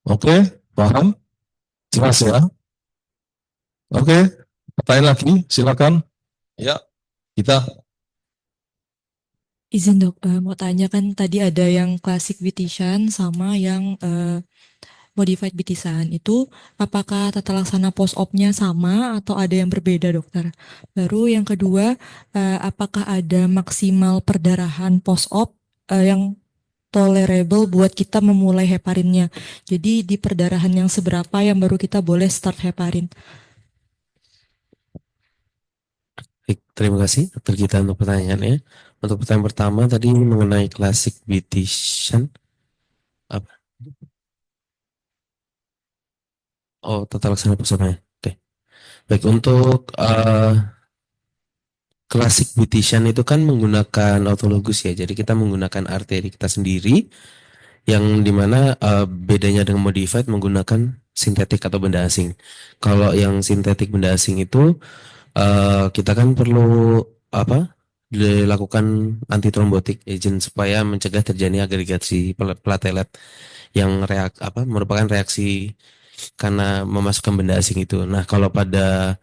Oke, paham? Jelas ya? Oke, pertanyaan lagi, silakan. Ya, kita. Izin dok, mau tanya kan tadi ada yang classic beautician sama yang modified bitisan itu apakah tata laksana post-op-nya sama atau ada yang berbeda, dokter? Baru yang kedua, apakah ada maksimal perdarahan post-op yang tolerable buat kita memulai heparinnya? Jadi di perdarahan yang seberapa yang baru kita boleh start heparin? Baik, terima kasih Dr. Gita untuk pertanyaannya. Untuk pertanyaan pertama tadi mengenai classic bitisan. Apa? Oh, tata laksana post-opnya. Oke. Baik, untuk classic bitisan itu kan menggunakan autologus ya. Jadi kita menggunakan arteri kita sendiri yang dimana bedanya dengan modified menggunakan sintetik atau benda asing. Kalau yang sintetik benda asing itu kita kan perlu dilakukan antitrombotik agent supaya mencegah terjadi agregasi platelet yang merupakan reaksi karena memasukkan benda asing itu. Nah, kalau pada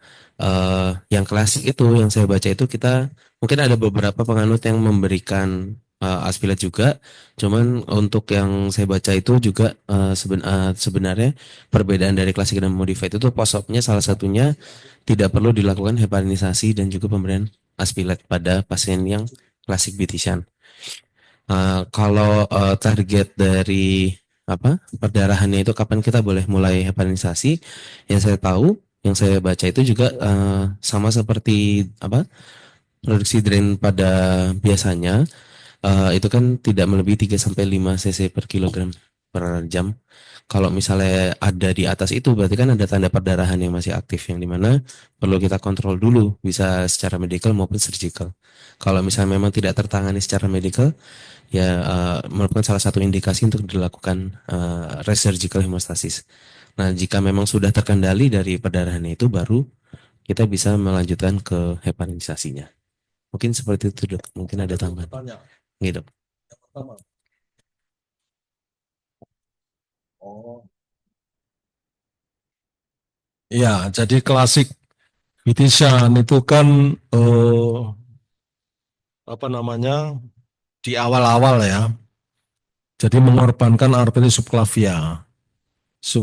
yang klasik itu yang saya baca itu kita mungkin ada beberapa penganut yang memberikan aspilat juga. Cuman untuk yang saya baca itu juga sebenarnya perbedaan dari klasik dan modified itu post-opnya salah satunya tidak perlu dilakukan heparinisasi dan juga pemberian aspilat pada pasien yang klasik bitisan. Kalau target dari perdarahannya itu kapan kita boleh mulai heparinisasi, yang saya tahu, yang saya baca itu juga sama seperti produksi drain pada biasanya. Itu kan tidak melebihi 3-5 cc per kilogram per jam. Kalau misalnya ada di atas itu berarti kan ada tanda perdarahan yang masih aktif, yang dimana perlu kita kontrol dulu, bisa secara medical maupun surgical. Kalau misalnya memang tidak tertangani secara medical, ya merupakan salah satu indikasi untuk dilakukan resurgical hemostasis. Nah, jika memang sudah terkendali dari perdarahannya itu, baru kita bisa melanjutkan ke heparinisasinya. Mungkin seperti itu, Dok. Mungkin ada tambahan. Gitu. Ya, jadi klasik bitisan itu kan di awal-awal ya. Jadi mengorbankan arteri subclavia.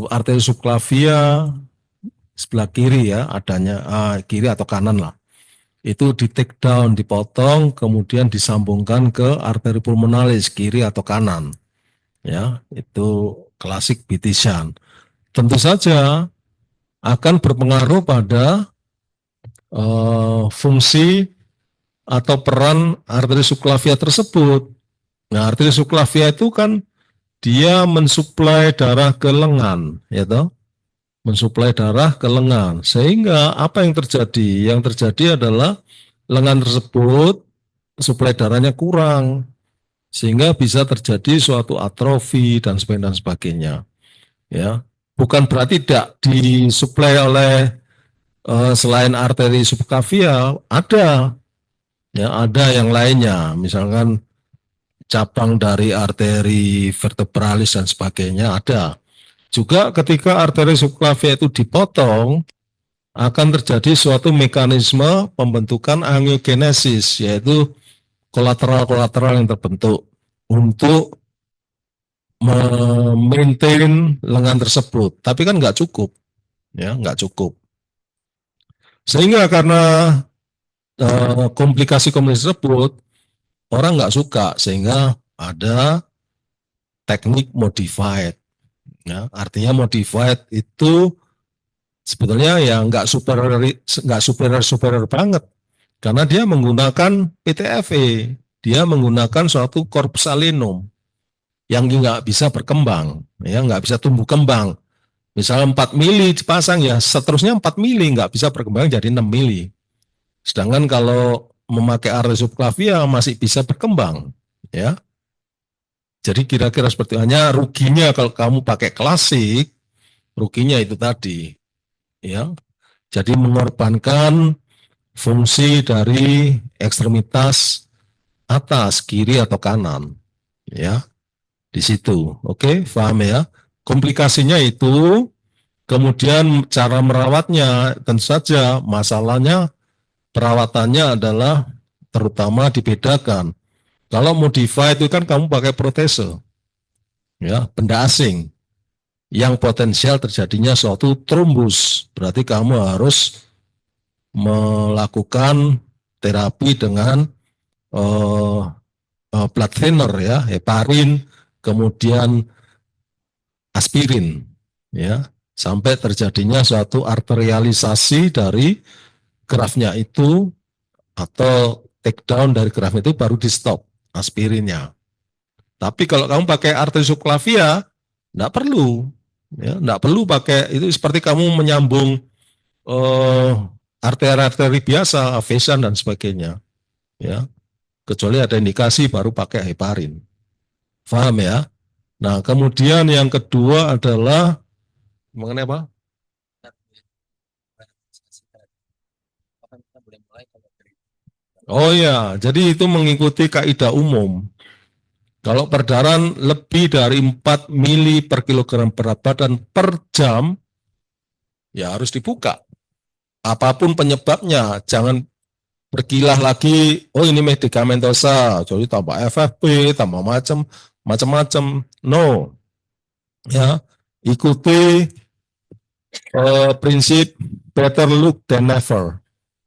Arteri subclavia sebelah kiri ya adanya, kiri atau kanan lah. Itu di take down, dipotong, kemudian disambungkan ke arteri pulmonalis kiri atau kanan. Ya, itu klasik bitisan. Tentu saja akan berpengaruh pada fungsi atau peran arteri subclavia tersebut. Nah, arteri subclavia itu kan dia mensuplai darah ke lengan, ya toh? Mensuplai darah ke lengan. Sehingga apa yang terjadi? Yang terjadi adalah lengan tersebut suplai darahnya kurang, sehingga bisa terjadi suatu atrofi dan sebagainya. Ya, bukan berarti tidak disuplai oleh selain arteri subclavia, ada yang lainnya, misalkan cabang dari arteri vertebralis dan sebagainya ada. Juga ketika arteri subclavia itu dipotong, akan terjadi suatu mekanisme pembentukan angiogenesis, yaitu kolateral-kolateral yang terbentuk untuk memaintain lengan tersebut. Tapi kan nggak cukup, ya nggak cukup. Sehingga karena komplikasi-komplikasi tersebut, orang nggak suka, sehingga ada teknik modified. Ya, artinya modified itu sebetulnya ya nggak superior banget, karena dia menggunakan PTFE, dia menggunakan suatu corpus salinum yang nggak bisa berkembang, ya nggak bisa tumbuh kembang. Misalnya 4 mili dipasang, ya seterusnya 4 mili nggak bisa berkembang jadi 6 mili. Sedangkan kalau memakai arteri subclavia masih bisa berkembang, ya. Jadi kira-kira seperti hanya ruginya kalau kamu pakai klasik, ruginya itu tadi, ya. Jadi mengorbankan fungsi dari ekstremitas atas, kiri atau kanan, ya. Di situ, oke, paham ya? Komplikasinya itu, kemudian cara merawatnya, tentu saja masalahnya perawatannya adalah terutama dibedakan. Kalau modify itu kan kamu pakai protese, ya, benda asing. yang potensial terjadinya suatu trombus. Berarti kamu harus melakukan terapi dengan blood thinner ya, heparin, kemudian aspirin ya, sampai terjadinya suatu arterialisasi dari grafnya itu atau take down dari graf itu baru di stop aspirinnya. Tapi kalau kamu pakai arteri subclavia, enggak perlu. Ya, enggak perlu pakai itu, seperti kamu menyambung arteri-arteri biasa, avesan dan sebagainya. Ya, kecuali ada indikasi baru pakai heparin. Paham ya? Nah, kemudian yang kedua adalah mengenai apa? Oh ya, jadi itu mengikuti kaidah umum. Kalau perdarahan lebih dari 4 mili per kilogram berat badan per jam, ya harus dibuka. Apapun penyebabnya, jangan berkilah lagi, oh ini medikamentosa, jadi tambah FFP, tambah macam-macam. No. Ya, ikuti prinsip better look than never.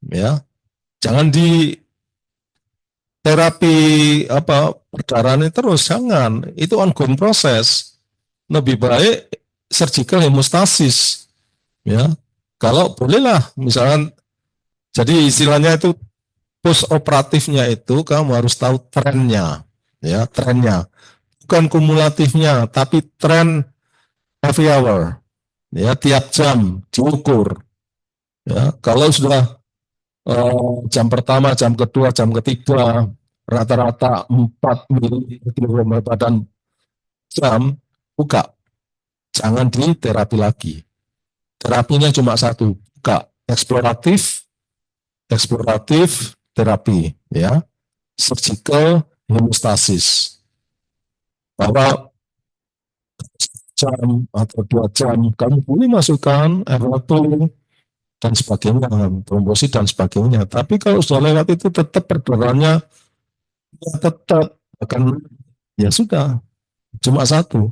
Ya. Jangan di terapi perdarahan terus, jangan. Itu ongoing proses. Lebih baik surgical hemostasis. Ya. Kalau bolehlah misalkan, jadi istilahnya itu post operatifnya itu kamu harus tahu trennya, ya, trennya. Bukan kumulatifnya, tapi tren every hour. Ya, tiap jam diukur. Ya, kalau sudah jam pertama, jam kedua, jam ketiga rata-rata 4 mili per kilogram badan jam, buka. Jangan diterapi lagi. Terapinya cuma satu, buka. Eksploratif terapi, ya, surgical hemostasis. Bahwa jam atau 2 jam kamu boleh masukkan air dan sebagainya, trombosit dan sebagainya. Tapi kalau sudah lewat itu tetap perdarahannya ya tetap akan, ya sudah, cuma satu.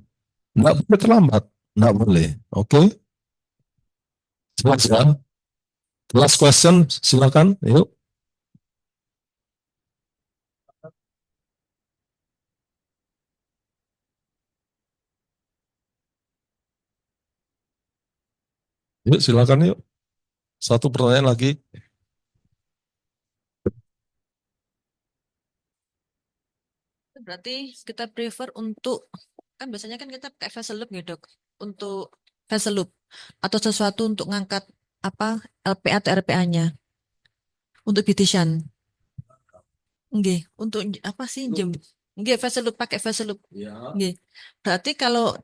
Enggak boleh terlambat, enggak boleh. Oke? Jelas ya? Last question, silakan. Yuk. Yuk, silakan yuk. Satu pertanyaan lagi. Berarti kita prefer untuk, kan biasanya kan kita pakai vessel loop gitu dok, untuk vessel loop atau sesuatu untuk ngangkat apa LPA atau RPA-nya untuk beautician. Nggih, untuk apa sih jam? Nggih, vessel loop, pakai vessel loop. Ya. Nggih. Berarti kalau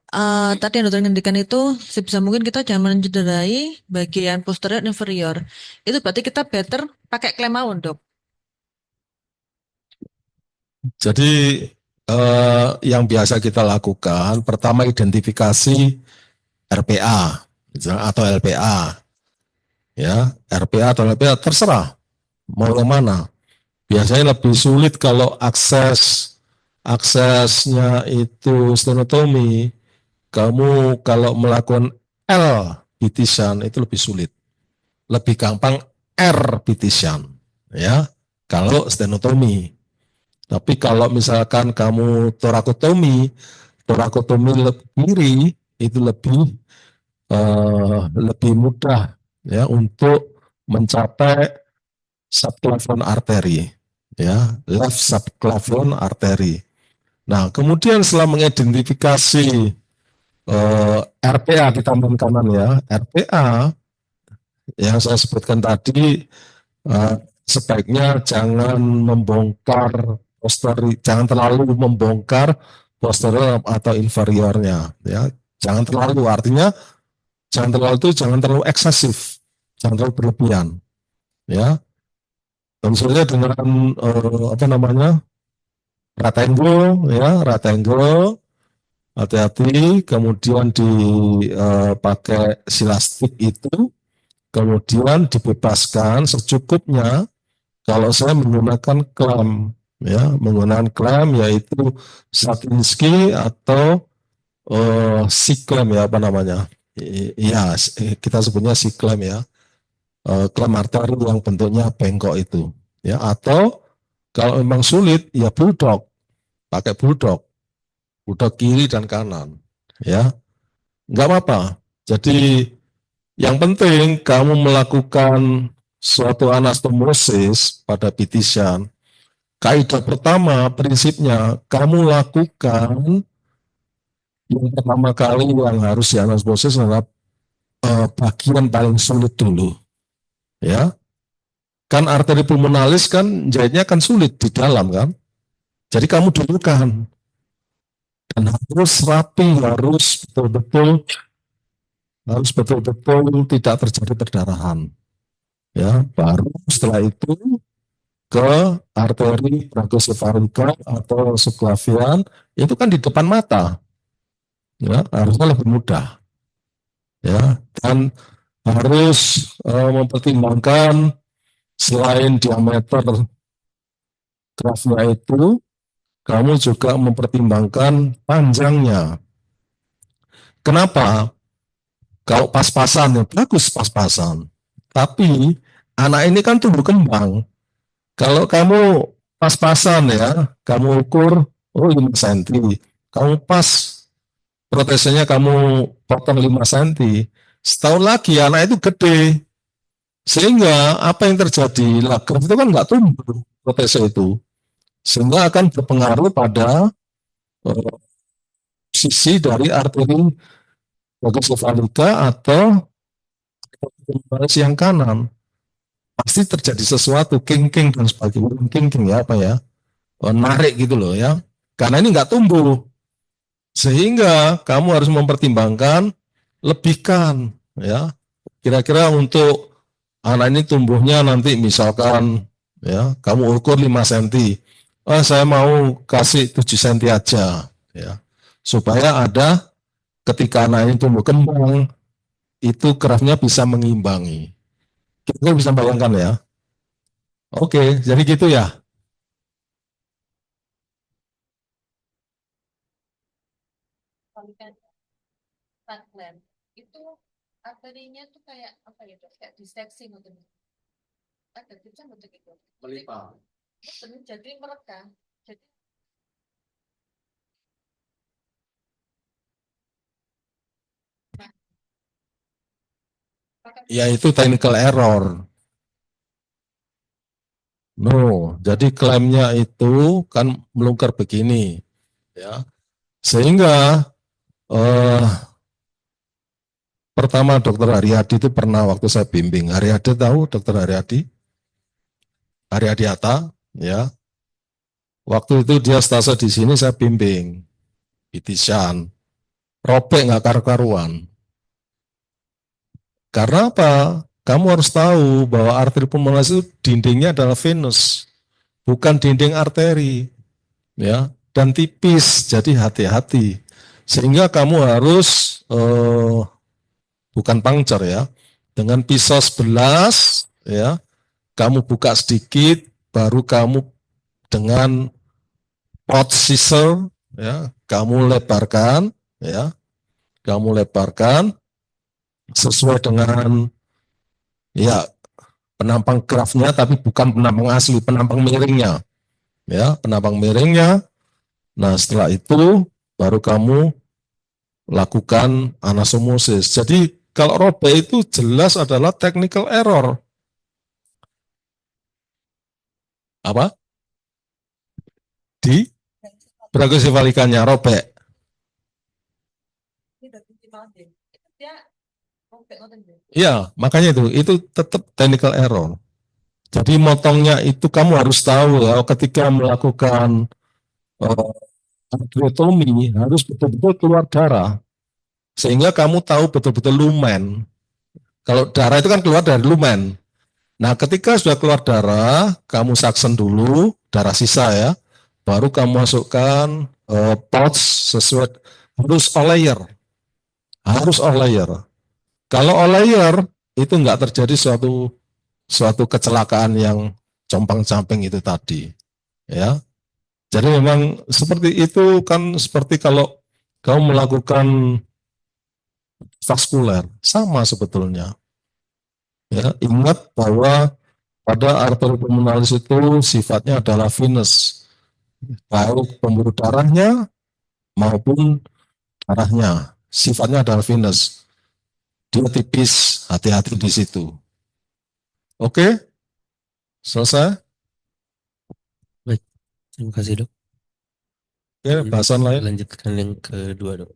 tadi yang dokter ngendikan itu sebisa mungkin kita jangan mencederai bagian posterior inferior. Itu berarti kita better pakai klem mawon, dok. Jadi yang biasa kita lakukan, pertama identifikasi RPA atau LPA. Ya, RPA atau LPA terserah mau yang mana. Biasanya lebih sulit kalau aksesnya itu stenotomi. Kamu kalau melakukan L beautician itu lebih sulit. Lebih gampang R beautician, ya. Kalau stenotomi. Tapi kalau misalkan kamu torakotomi kiri itu lebih mudah ya untuk mencapai subclavian arteri, ya, left subclavian arteri. Nah, kemudian setelah mengidentifikasi RPA di tangan kanan ya, RPA yang saya sebutkan tadi, sebaiknya jangan membongkar jangan terlalu membongkar posterior atau inferiornya, ya. Jangan terlalu, artinya jangan terlalu eksesif, jangan terlalu berlebihan, ya. Tentunya dengan right angle, hati-hati, kemudian dipakai silastik itu, kemudian dibebaskan secukupnya. Kalau saya menggunakan klem, ya, menggunakan klem yaitu Satinsky atau siklem ya, apa namanya? Iya, kita sebutnya siklem ya. Klem arteri yang bentuknya bengkok itu, ya. Atau kalau memang sulit, ya bulldog, pakai bulldog kiri dan kanan, ya. Nggak apa-apa. Jadi yang penting kamu melakukan suatu anastomosis pada pitisian. Kaidah pertama, prinsipnya kamu lakukan yang pertama kali yang harus dianastomosis adalah bagian paling sulit dulu, ya. Kan arteri pulmonalis kan jahitnya kan sulit di dalam kan. Jadi kamu dulukan dan harus rapi, harus betul-betul tidak terjadi perdarahan. Ya, baru setelah itu ke arteri brachiosephalika atau subclavian, itu kan di depan mata. Ya, harusnya lebih mudah. Ya, dan harus mempertimbangkan selain diameter grafnya itu, kamu juga mempertimbangkan panjangnya. Kenapa? Kalau pas-pasan ya bagus pas-pasan. Tapi anak ini kan tumbuh kembang. Kalau kamu pas-pasan ya, kamu ukur 5 cm. Kamu pas protesenya kamu potong 5 cm. Setahun lagi anak itu gede. Sehingga apa yang terjadi? Graf itu kan nggak tumbuh protesnya itu. Sehingga akan berpengaruh pada sisi dari arteri brachiosephalika atau yang kanan. Pasti terjadi sesuatu, king dan sebagainya. King ya, apa ya, narik gitu loh ya. Karena ini nggak tumbuh. Sehingga kamu harus mempertimbangkan lebihkan ya. Kira-kira untuk anak ini tumbuhnya nanti misalkan ya, kamu ukur 5 cm. Saya mau kasih 7 cm aja ya. Supaya ada ketika anak ini tumbuh kembang itu grafnya bisa mengimbangi. Kita bisa bayangkan ya. Oke, jadi gitu ya. Itu arterinya tuh kayak apa ya, kayak diseksi gitu. Ada tipsnya untuk itu. Melipah. Jadi mereka. Jadi Ya itu technical error. No, jadi klaimnya itu kan melungker begini, ya. Sehingga pertama Dokter Haryadi itu pernah waktu saya bimbing. Haryadi tahu Dokter Haryadi? Haryadi Hatta, ya. Waktu itu dia stase di sini saya bimbing, pitisian, robek nggak karu-karuan. Karena apa? Kamu harus tahu bahwa arteri pulmonalis itu dindingnya adalah venus, bukan dinding arteri, ya, dan tipis. Jadi hati-hati. Sehingga kamu harus bukan puncture ya, dengan pisau 11, ya, kamu buka sedikit, baru kamu dengan pot scissor, ya, kamu lebarkan, ya, sesuai dengan ya penampang grafnya, tapi bukan penampang asli, penampang miringnya, ya, penampang miringnya. Nah setelah itu baru kamu lakukan anastomosis. Jadi kalau robek itu jelas adalah technical error. Apa? Di brachiosephalikanya robek. Iya, makanya itu tetap technical error. Jadi motongnya itu kamu harus tahu ya, ketika melakukan arteriotomi harus betul-betul keluar darah, sehingga kamu tahu betul-betul lumen. Kalau darah itu kan keluar dari lumen. Nah, ketika sudah keluar darah, kamu suction dulu, darah sisa ya, baru kamu masukkan pouch sesuai, harus all layer. Kalau all layer itu nggak terjadi suatu kecelakaan yang compang-camping itu tadi, ya. Jadi memang seperti itu kan, seperti kalau kamu melakukan vaskuler, sama sebetulnya. Ya, ingat bahwa pada arteri pulmonalis itu sifatnya adalah venous, baik pembuluh darahnya maupun darahnya, sifatnya adalah venous. Dia tipis, hati-hati di situ. Oke, selesai. Baik, terima kasih dok. Oke, bahasan lain. Lanjutkan yang kedua dok.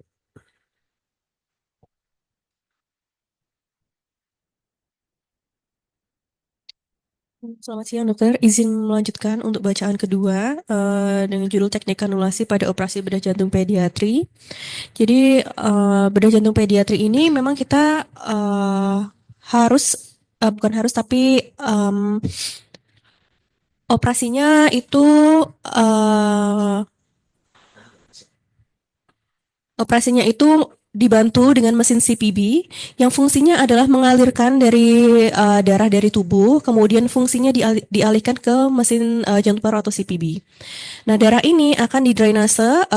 Selamat siang dokter, izin melanjutkan untuk bacaan kedua dengan judul teknik kanulasi pada operasi bedah jantung pediatri. Jadi bedah jantung pediatri ini memang kita bukan harus tapi operasinya itu dibantu dengan mesin CPB yang fungsinya adalah mengalirkan dari darah dari tubuh, kemudian fungsinya dialihkan ke mesin jantung paru atau CPB. Nah, darah ini akan didrainase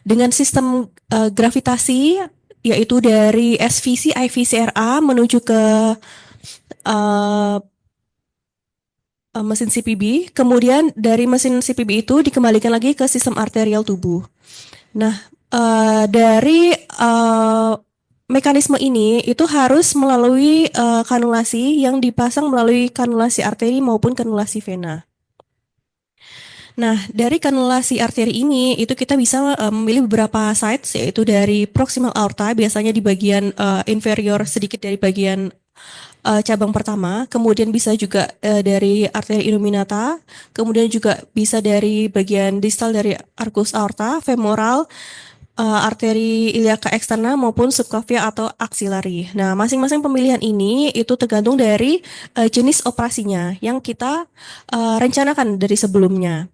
dengan sistem gravitasi, yaitu dari SVC IVCRA menuju ke mesin CPB, kemudian dari mesin CPB itu dikembalikan lagi ke sistem arterial tubuh. Nah, dari mekanisme ini itu harus melalui kanulasi yang dipasang melalui kanulasi arteri maupun kanulasi vena. Nah, dari kanulasi arteri ini itu kita bisa memilih beberapa sites, yaitu dari proximal aorta, biasanya di bagian inferior sedikit dari bagian cabang pertama, kemudian bisa juga dari arteri illuminata, kemudian juga bisa dari bagian distal dari arcus aorta, femoral, arteri iliaca eksterna maupun subclavia atau axillary. Nah, masing-masing pemilihan ini itu tergantung dari jenis operasinya yang kita rencanakan dari sebelumnya.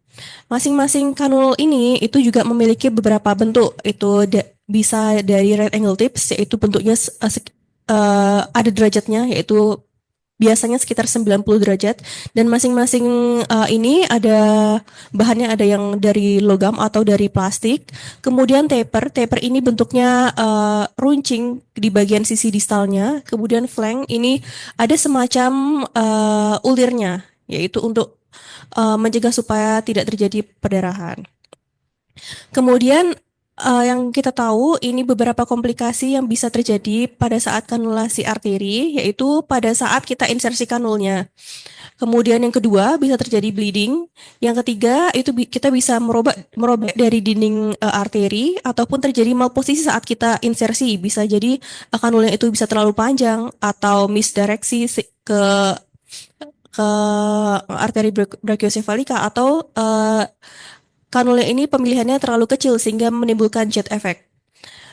Masing-masing kanul ini itu juga memiliki beberapa bentuk. Itu bisa dari right angle tips, yaitu bentuknya ada derajatnya, yaitu biasanya sekitar 90 derajat, dan masing-masing ini ada bahannya, ada yang dari logam atau dari plastik. Kemudian taper ini bentuknya runcing di bagian sisi distalnya. Kemudian flank ini ada semacam ulirnya, yaitu untuk mencegah supaya tidak terjadi perdarahan. Kemudian yang kita tahu ini beberapa komplikasi yang bisa terjadi pada saat kanulasi arteri, yaitu pada saat kita insersi kanulnya. Kemudian yang kedua bisa terjadi bleeding. Yang ketiga itu kita bisa merobek dari dinding arteri, ataupun terjadi malposisi saat kita insersi. Bisa jadi kanulnya itu bisa terlalu panjang atau misdireksi ke arteri brachiocefalika, atau kanulnya ini pemilihannya terlalu kecil sehingga menimbulkan jet effect.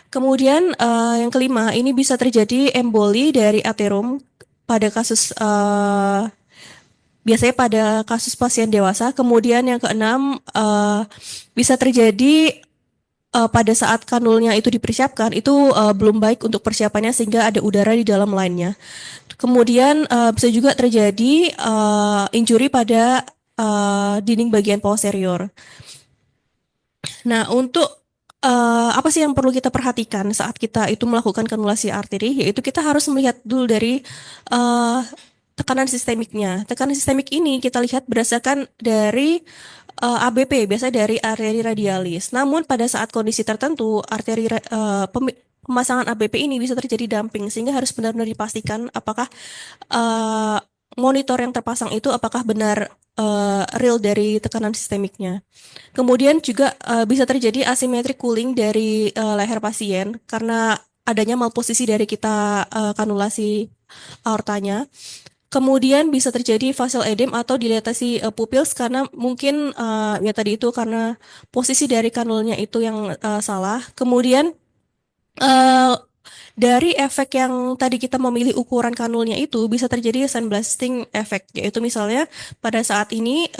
Kemudian yang kelima, ini bisa terjadi emboli dari aterum pada kasus biasanya pada kasus pasien dewasa. Kemudian yang keenam, bisa terjadi pada saat kanulnya itu dipersiapkan, itu belum baik untuk persiapannya sehingga ada udara di dalam line-nya. Kemudian bisa juga terjadi injury pada dinding bagian posterior. Nah, untuk apa sih yang perlu kita perhatikan saat kita itu melakukan kanulasi arteri, yaitu kita harus melihat dulu dari tekanan sistemiknya. Tekanan sistemik ini kita lihat berdasarkan dari ABP, biasanya dari arteri radialis. Namun pada saat kondisi tertentu, pemasangan ABP ini bisa terjadi dumping, sehingga harus benar-benar dipastikan apakah monitor yang terpasang itu apakah benar real dari tekanan sistemiknya. Kemudian juga bisa terjadi asymmetric cooling dari leher pasien karena adanya malposisi dari kita kanulasi aortanya. Kemudian bisa terjadi facial edem atau dilatasi pupils karena mungkin ya tadi itu karena posisi dari kanulnya itu yang salah. Kemudian dari efek yang tadi kita memilih ukuran kanulnya itu bisa terjadi sandblasting effect, yaitu misalnya pada saat ini,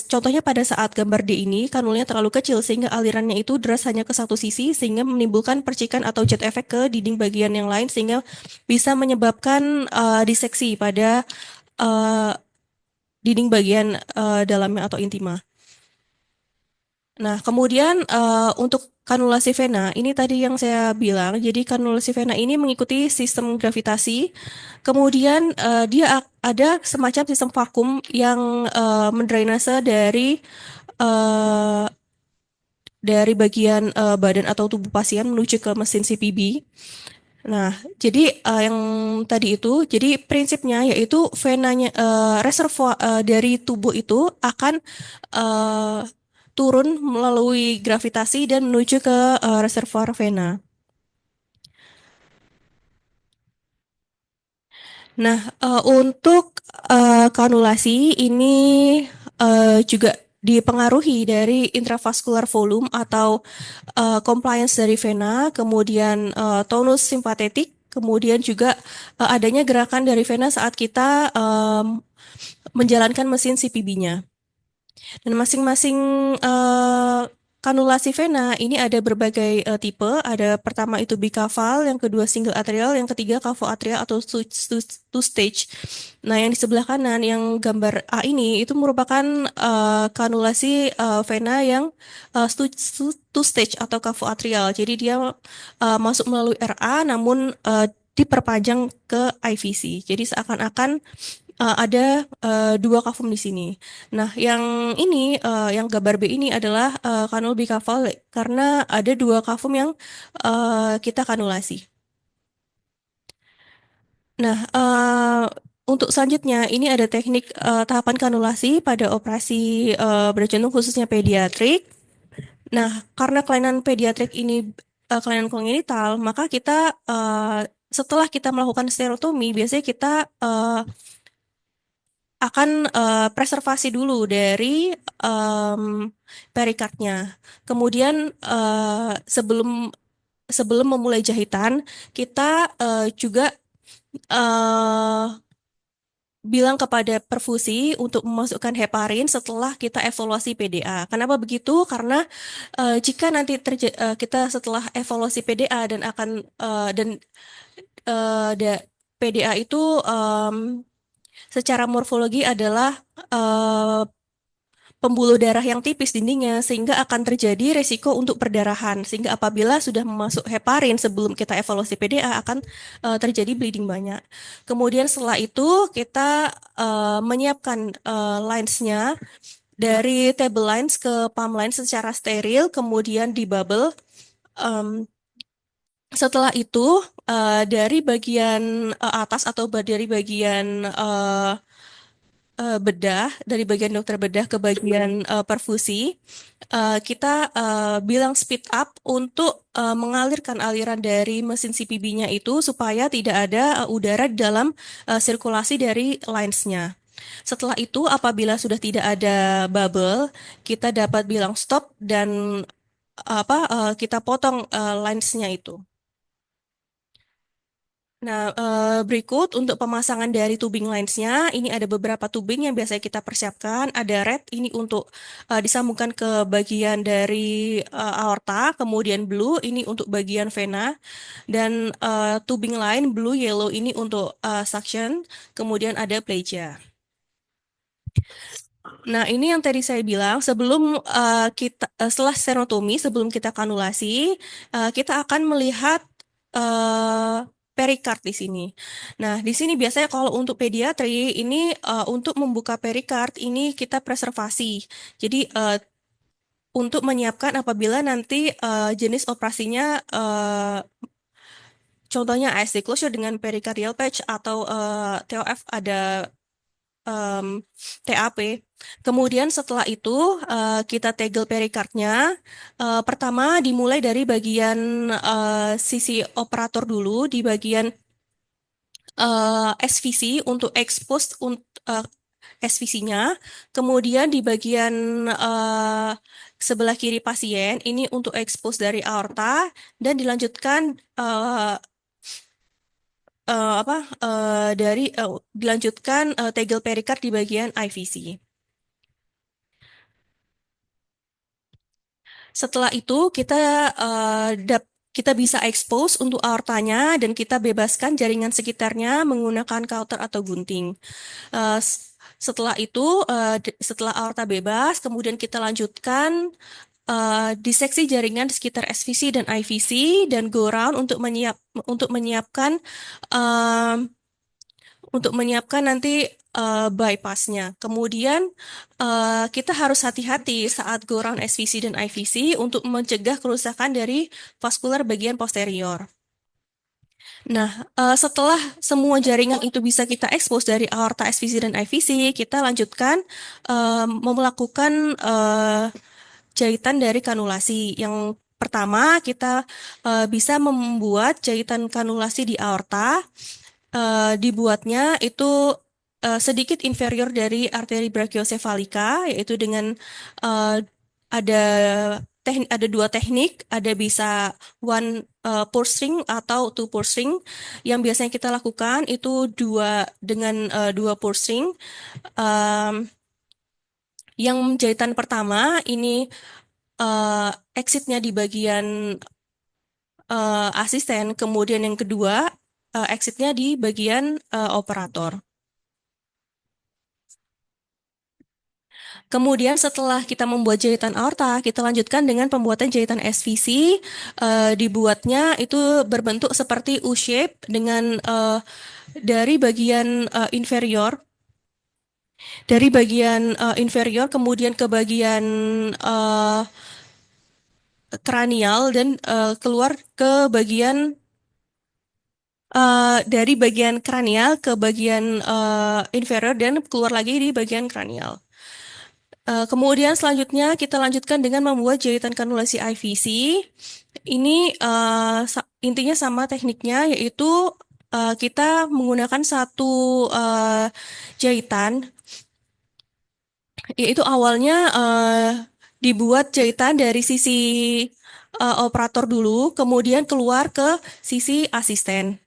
contohnya pada saat gambar D ini kanulnya terlalu kecil sehingga alirannya itu deras hanya ke satu sisi sehingga menimbulkan percikan atau jet effect ke dinding bagian yang lain sehingga bisa menyebabkan diseksi pada dinding bagian dalamnya atau intima. Nah, kemudian untuk kanulasi vena, ini tadi yang saya bilang. Jadi kanulasi vena ini mengikuti sistem gravitasi. Kemudian dia ada semacam sistem vakum yang mendrainase eh, dari bagian badan atau tubuh pasien menuju ke mesin CPB. Nah, jadi yang tadi itu, jadi prinsipnya yaitu venanya reservoir dari tubuh itu akan eh, turun melalui gravitasi dan menuju ke reservoir vena. Nah, untuk kanulasi ini juga dipengaruhi dari intravascular volume atau compliance dari vena, kemudian tonus simpatetik, kemudian juga adanya gerakan dari vena saat kita menjalankan mesin CPB-nya. Dan masing-masing kanulasi vena ini ada berbagai tipe. Ada pertama itu bikaval, yang kedua single atrial, yang ketiga cavo-atrial atau two stage. Nah, yang di sebelah kanan yang gambar A ini itu merupakan kanulasi vena yang two stage atau cavo-atrial. Jadi dia masuk melalui RA namun diperpanjang ke IVC. Jadi seakan-akan ada dua kavum di sini. Nah, yang ini, yang gambar B ini adalah kanul bikaval karena ada dua kavum yang kita kanulasi. Nah, untuk selanjutnya ini ada teknik tahapan kanulasi pada operasi bedah jantung khususnya pediatrik. Nah, karena kelainan pediatrik ini kelainan kongenital, maka kita setelah kita melakukan stereotomi, biasanya kita akan preservasi dulu dari perikardnya. Kemudian sebelum memulai jahitan, kita juga eh, bilang kepada perfusi untuk memasukkan heparin setelah kita evaluasi PDA. Kenapa begitu? Karena jika nanti kita setelah evaluasi PDA dan akan PDA itu secara morfologi adalah pembuluh darah yang tipis dindingnya sehingga akan terjadi resiko untuk perdarahan sehingga apabila sudah memasuk heparin sebelum kita evaluasi PDA akan terjadi bleeding banyak. Kemudian setelah itu kita menyiapkan lines-nya dari table lines ke palm lines secara steril kemudian di bubble. Setelah itu dari bagian atas atau dari bagian bedah dari bagian dokter bedah ke bagian perfusi, kita bilang speed up untuk mengalirkan aliran dari mesin CPB-nya itu supaya tidak ada udara di dalam sirkulasi dari lines-nya. Setelah itu, apabila sudah tidak ada bubble, kita dapat bilang stop dan kita potong lines-nya itu. Nah, berikut untuk pemasangan dari tubing lines-nya, ini ada beberapa tubing yang biasanya kita persiapkan. Ada red, ini untuk disambungkan ke bagian dari aorta, kemudian blue, ini untuk bagian vena, dan tubing lain, blue, yellow, ini untuk suction, kemudian ada plegia. Nah, ini yang tadi saya bilang, sebelum setelah stenotomi, sebelum kita kanulasi, kita akan melihat perikard di sini. Nah, di sini biasanya kalau untuk pediatri ini untuk membuka perikard ini kita preservasi. Jadi untuk menyiapkan apabila nanti jenis operasinya contohnya ASD closure dengan pericardial patch atau TOF ada TAP. Kemudian setelah itu kita tegel perikardnya. Pertama dimulai dari bagian sisi operator dulu di bagian SVC untuk expose SVC-nya. Kemudian di bagian sebelah kiri pasien ini untuk expose dari aorta dan dilanjutkan dilanjutkan tegel perikard di bagian IVC. Setelah itu kita bisa expose untuk aortanya dan kita bebaskan jaringan sekitarnya menggunakan cauter atau gunting. Setelah itu, setelah aorta bebas, kemudian kita lanjutkan diseksi jaringan di sekitar SVC dan IVC dan go round untuk menyiapkan nanti bypassnya. Kemudian kita harus hati-hati saat go round SVC dan IVC untuk mencegah kerusakan dari vaskular bagian posterior. Nah, setelah semua jaringan itu bisa kita expose dari aorta, SVC, dan IVC, kita lanjutkan melakukan jahitan dari kanulasi. Yang pertama, kita bisa membuat jahitan kanulasi di aorta. Dibuatnya itu sedikit inferior dari arteri brachiosephalika, yaitu dengan ada dua teknik, ada bisa one pore string atau two pore string. Yang biasanya kita lakukan itu dua pore string. Yang jahitan pertama ini exitnya di bagian asisten, kemudian yang kedua exitnya di bagian operator. Kemudian setelah kita membuat jahitan aorta, kita lanjutkan dengan pembuatan jahitan SVC. Dibuatnya itu berbentuk seperti U-shape dengan dari bagian inferior, kemudian ke bagian kranial dan keluar ke bagian dari bagian kranial ke bagian inferior dan keluar lagi di bagian kranial. Kemudian selanjutnya kita lanjutkan dengan membuat jahitan kanulasi IVC. Ini intinya sama tekniknya, yaitu kita menggunakan satu jahitan, yaitu awalnya dibuat jahitan dari sisi operator dulu, kemudian keluar ke sisi asisten.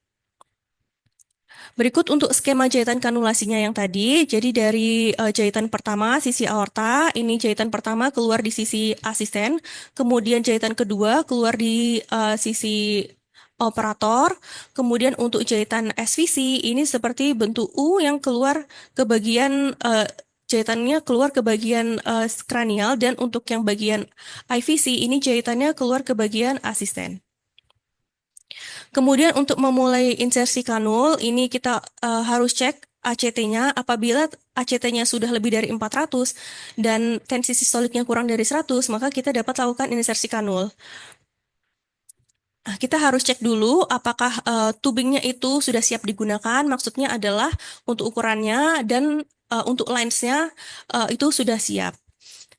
Berikut untuk skema jahitan kanulasinya yang tadi. Jadi dari jahitan pertama sisi aorta, ini jahitan pertama keluar di sisi asisten, kemudian jahitan kedua keluar di sisi operator, kemudian untuk jahitan SVC ini seperti bentuk U yang keluar ke bagian jahitannya keluar ke bagian kranial, dan untuk yang bagian IVC ini jahitannya keluar ke bagian asisten. Kemudian untuk memulai insersi kanul, ini kita harus cek ACT-nya. Apabila ACT-nya sudah lebih dari 400 dan tensi sistoliknya kurang dari 100, maka kita dapat lakukan insersi kanul. Kita harus cek dulu apakah tubingnya itu sudah siap digunakan. Maksudnya adalah untuk ukurannya dan untuk lens-nya itu sudah siap.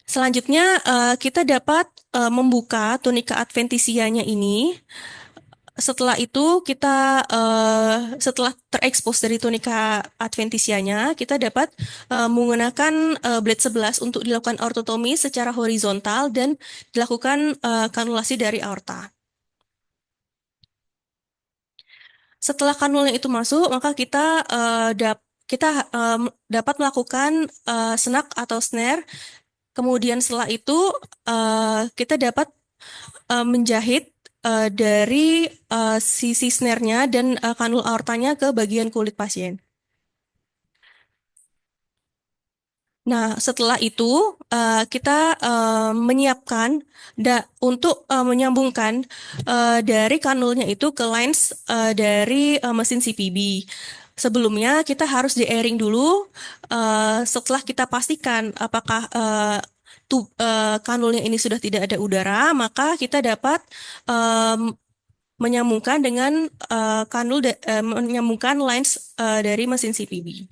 Selanjutnya kita dapat membuka tunika adventisianya ini. Setelah itu kita setelah terekspos dari tunika adventisianya, kita dapat menggunakan blade 11 untuk dilakukan aortotomi secara horizontal dan dilakukan kanulasi dari aorta. Setelah kanulnya itu masuk, maka kita dapat melakukan senak atau snare. Kemudian setelah itu kita dapat menjahit dari sisi snare-nya dan kanul aortanya ke bagian kulit pasien. Nah, setelah itu kita menyiapkan untuk menyambungkan dari kanulnya itu ke lens dari mesin CPB. Sebelumnya kita harus di-airing dulu. Setelah kita pastikan apakah kanulnya ini sudah tidak ada udara, maka kita dapat menyambungkan dengan menyambungkan lens dari mesin CPB.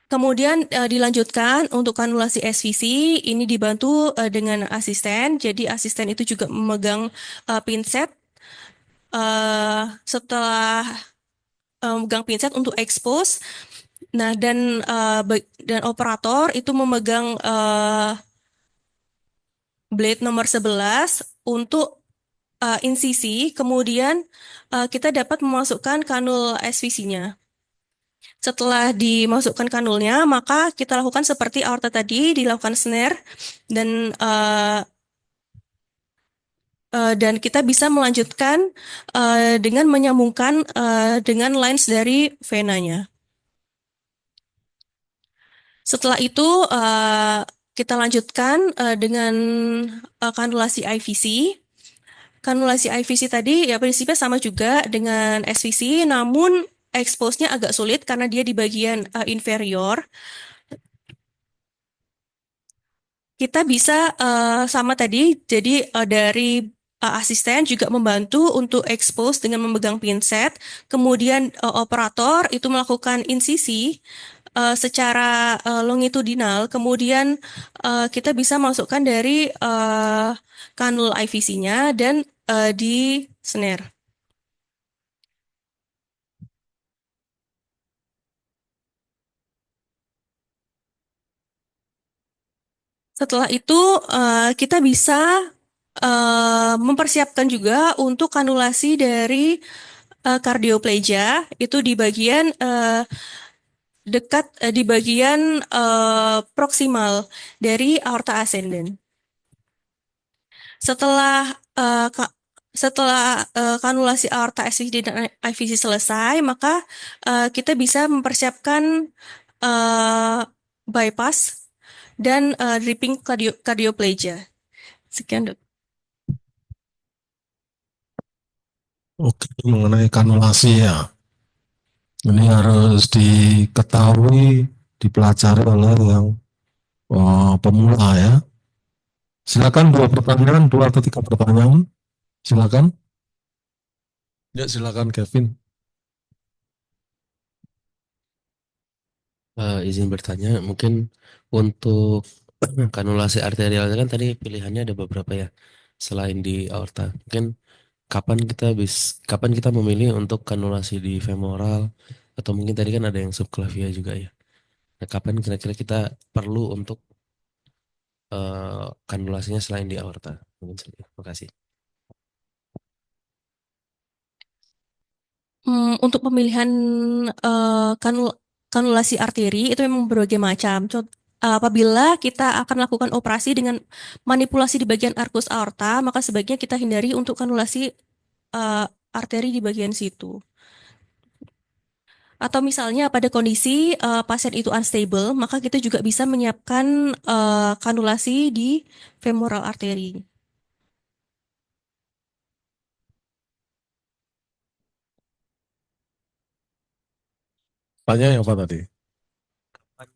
Kemudian dilanjutkan untuk kanulasi SVC, ini dibantu dengan asisten. Jadi asisten itu juga memegang pinset. Setelah memegang pinset untuk expose, nah dan operator itu memegang blade nomor 11 untuk insisi. Kemudian kita dapat memasukkan kanul SVC-nya. Setelah dimasukkan kanulnya, maka kita lakukan seperti aorta tadi, dilakukan snare dan kita bisa melanjutkan dengan menyambungkan dengan lens dari venanya. Setelah itu kita lanjutkan dengan kanulasi IVC. Kanulasi IVC tadi ya prinsipnya sama juga dengan SVC, namun expose-nya agak sulit karena dia di bagian inferior. Kita bisa sama tadi, jadi dari asisten juga membantu untuk expose dengan memegang pinset, kemudian operator itu melakukan insisi secara longitudinal, kemudian kita bisa masukkan dari kanul IVC-nya dan di snare. Setelah itu kita bisa mempersiapkan juga untuk kanulasi dari kardioplegia itu di bagian dekat di bagian proksimal dari aorta ascendens. Setelah kanulasi aorta SVC dan IVC selesai, maka kita bisa mempersiapkan bypass dan dripping cardioplegia. Sekian, Dok. Oke, mengenai kanulasi ya. Ini harus diketahui, dipelajari oleh yang pemula ya. Silakan 2 pertanyaan, 2 atau 3 pertanyaan. Silakan. Ya, silakan Kevin. Izin bertanya, mungkin untuk kanulasi arterial kan tadi pilihannya ada beberapa ya, selain di aorta. Mungkin kapan kita memilih untuk kanulasi di femoral atau mungkin tadi kan ada yang subclavia juga ya. Nah, kapan kira-kira kita perlu untuk kanulasinya selain di aorta? Mungkin seperti itu. Terima kasih. Untuk pemilihan kanulasi arteri itu memang berbagai macam. Apabila kita akan lakukan operasi dengan manipulasi di bagian arkus aorta, maka sebaiknya kita hindari untuk kanulasi arteri di bagian situ. Atau misalnya pada kondisi pasien itu unstable, maka kita juga bisa menyiapkan kanulasi di femoral arteri. Tanya apa tadi?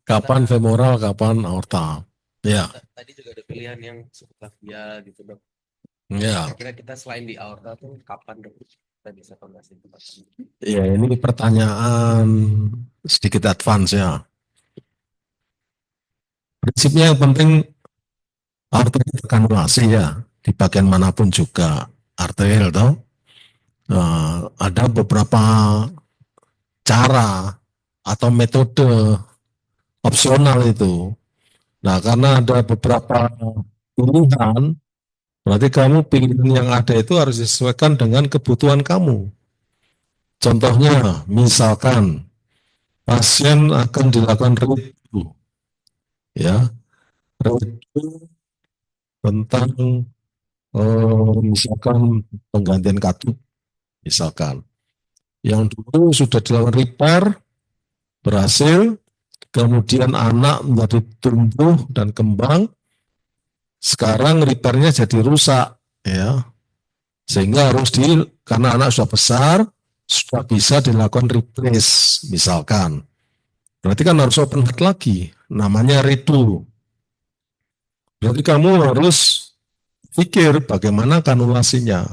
Kapan femoral, kapan aorta? Ya, Tadi juga ada pilihan yang subclavia gitu, Dok. ya. Kira-kira kita selain di aorta tuh kapan, Dok, kita bisa kanulasi tempat ini? Ya, ini pertanyaan sedikit advance ya. Prinsipnya yang penting arteri terkanulasi ya, di bagian manapun juga arterial toh. Ada beberapa cara atau metode opsional itu. Nah, karena ada beberapa pilihan, berarti kamu pilihan yang ada itu harus disesuaikan dengan kebutuhan kamu. Contohnya, misalkan pasien akan dilakukan review, ya, review tentang misalkan penggantian katup, misalkan. Yang dulu sudah dilakukan repair, berhasil, kemudian anak menjadi tumbuh dan kembang, sekarang repairnya jadi rusak, ya, sehingga karena anak sudah besar, sudah bisa dilakukan replace, misalkan. Berarti kan harus open heart lagi, namanya redo. Berarti kamu harus pikir bagaimana kanulasinya.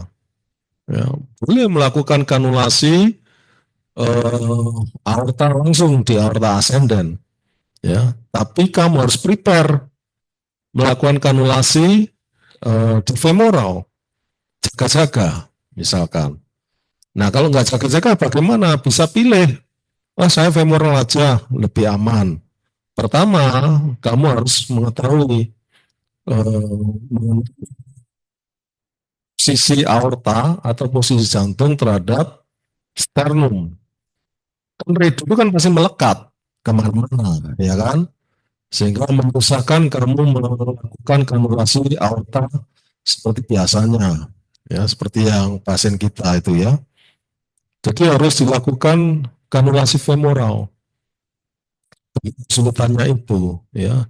Ya, boleh melakukan kanulasi aorta langsung di aorta ascendens, ya. Tapi kamu harus prepare melakukan kanulasi di femoral, jaga-jaga, misalkan. Nah, kalau nggak jaga-jaga, bagaimana? Bisa pilih. Saya femoral aja, lebih aman. Pertama, kamu harus mengetahui sisi aorta atau posisi jantung terhadap sternum. Kan redo itu kan pasti melekat kemana-mana, ya kan? Sehingga menyusahkan kamu melakukan kanulasi aorta seperti biasanya, ya, seperti yang pasien kita itu ya. Jadi harus dilakukan kanulasi femoral. Kesulitannya itu, ya.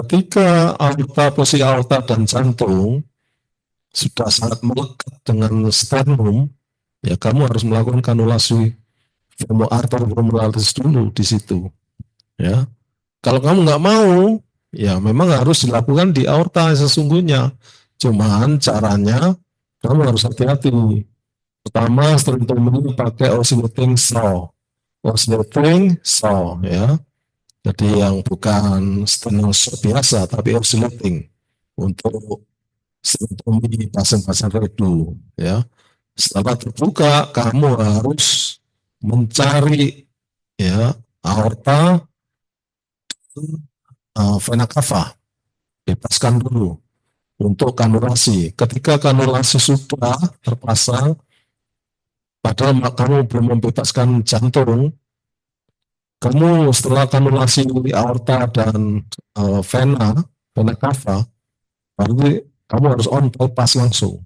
ketika posisi aorta dan jantung sudah sangat melekat dengan sternum, ya kamu harus melakukan kanulasi arterofemoralis dulu di situ. Ya, kalau kamu nggak mau, ya memang harus dilakukan di aorta sesungguhnya. Cuman caranya kamu harus hati-hati. Pertama, sternotomi pakai oscillating saw, ya. Jadi yang bukan sternum biasa, tapi oscillating untuk sternotomi pasien-pasien redu, ya. Setelah terbuka, kamu harus mencari, ya, aorta, vena cava, bebaskan dulu untuk kanulasi. Ketika kanulasi sudah terpasang, padahal kamu belum membebaskan jantung, kamu setelah kanulasi aorta dan vena cava, baru kamu harus on bypass langsung.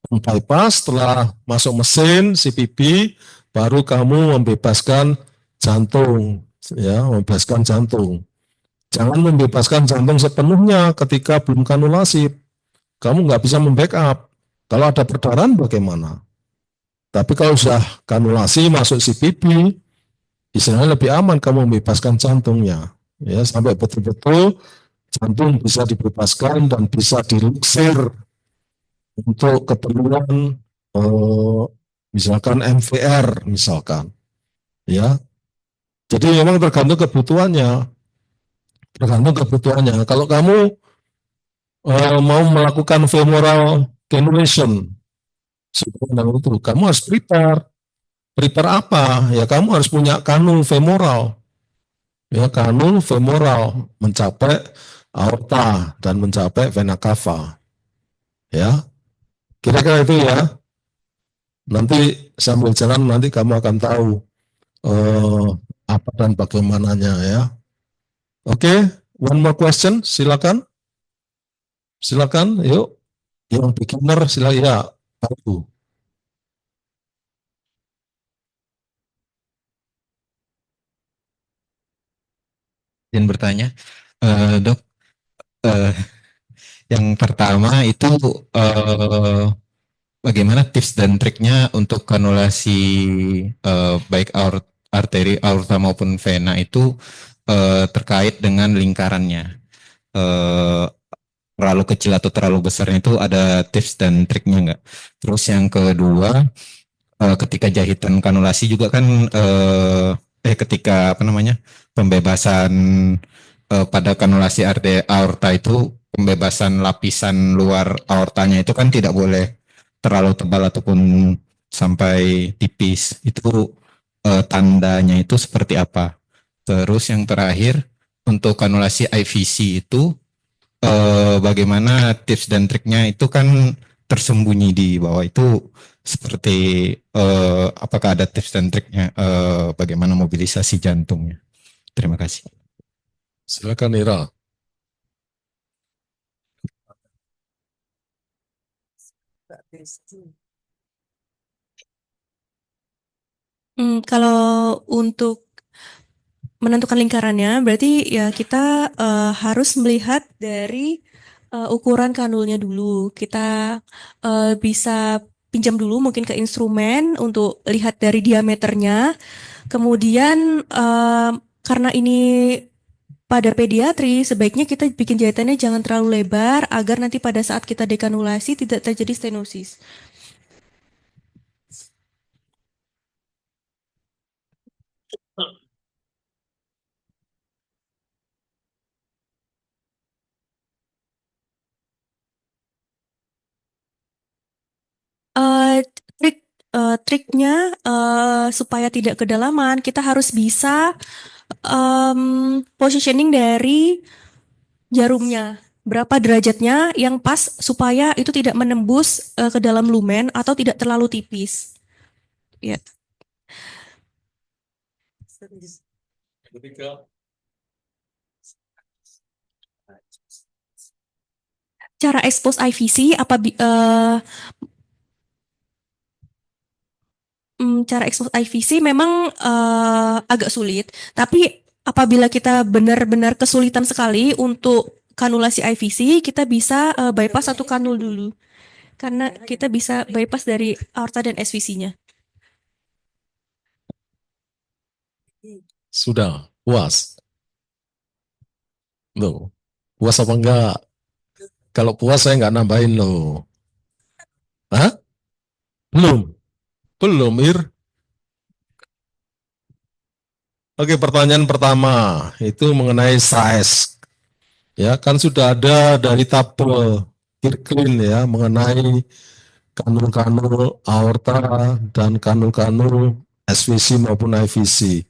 On bypass setelah masuk mesin CPB, baru kamu membebaskan jantung, ya, membebaskan jantung. Jangan membebaskan jantung sepenuhnya ketika belum kanulasi. Kamu nggak bisa membackup. Kalau ada perdarahan bagaimana? Tapi kalau sudah kanulasi masuk CPB, istilahnya lebih aman kamu membebaskan jantungnya, ya, sampai betul-betul jantung bisa dibebaskan dan bisa diluksir untuk keperluan misalkan MVR misalkan, ya. Jadi memang tergantung kebutuhannya. Kalau kamu mau melakukan femoral cannulation, itu kamu harus prepare. Prepare apa? Ya kamu harus punya kanul femoral. Ya, kanul femoral mencapai aorta dan mencapai vena cava. Ya, kira-kira itu ya. Nanti sambil jalan nanti kamu akan tahu apa dan bagaimananya ya. Oke, one more question, silakan. Silakan, yuk. Yang beginner silakan ya, Pak Ibu. Izin bertanya, Dok, eh, yang pertama itu bagaimana tips dan triknya untuk kanulasi baik arteri, aorta maupun vena itu terkait dengan lingkarannya. Terlalu kecil atau terlalu besarnya itu ada tips dan triknya nggak? Terus yang kedua, ketika jahitan kanulasi juga kan ketika apa namanya pembebasan pada kanulasi aorta itu pembebasan lapisan luar aortanya itu kan tidak boleh terlalu tebal ataupun sampai tipis. Itu tandanya itu seperti apa? Terus yang terakhir untuk kanulasi IVC itu bagaimana tips dan triknya itu kan tersembunyi di bawah itu seperti apakah ada tips dan triknya bagaimana mobilisasi jantungnya? Terima kasih. Silakan Ira. Kalau untuk menentukan lingkarannya, berarti ya kita harus melihat dari ukuran kanulnya dulu. Kita bisa pinjam dulu mungkin ke instrumen untuk lihat dari diameternya. Kemudian karena ini pada pediatri, sebaiknya kita bikin jahitannya jangan terlalu lebar agar nanti pada saat kita dekanulasi tidak terjadi stenosis. Eh, triknya supaya tidak kedalaman, kita harus bisa positioning dari jarumnya. Berapa derajatnya yang pas supaya itu tidak menembus ke dalam lumen atau tidak terlalu tipis. Ya. Cara expose IVC cara expose IVC memang agak sulit, tapi apabila kita benar-benar kesulitan sekali untuk kanulasi IVC, kita bisa bypass satu kanul dulu. Karena kita bisa bypass dari aorta dan SVC-nya. Sudah, puas. Loh, puas apa enggak? Kalau puas saya enggak nambahin loh. Hah? Belum. Belum, Ir. Oke, pertanyaan pertama itu mengenai size. Ya, kan sudah ada dari tabel Kirklin ya mengenai kanul-kanul aorta dan kanul-kanul SVC maupun IVC.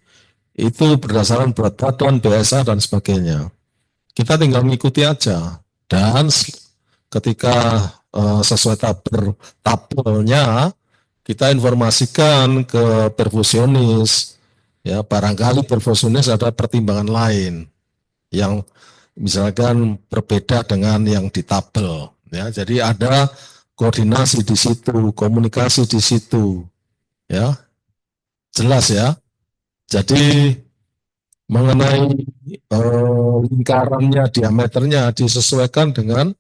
Itu berdasarkan berat badan, BSA dan sebagainya. Kita tinggal mengikuti aja. Dan ketika sesuai tabelnya, kita informasikan ke perfusionis. Ya, barangkali perfusionis ada pertimbangan lain yang misalkan berbeda dengan yang di tabel. Ya, jadi ada koordinasi di situ, komunikasi di situ. Ya, jelas ya. Jadi mengenai lingkarannya, diameternya disesuaikan dengan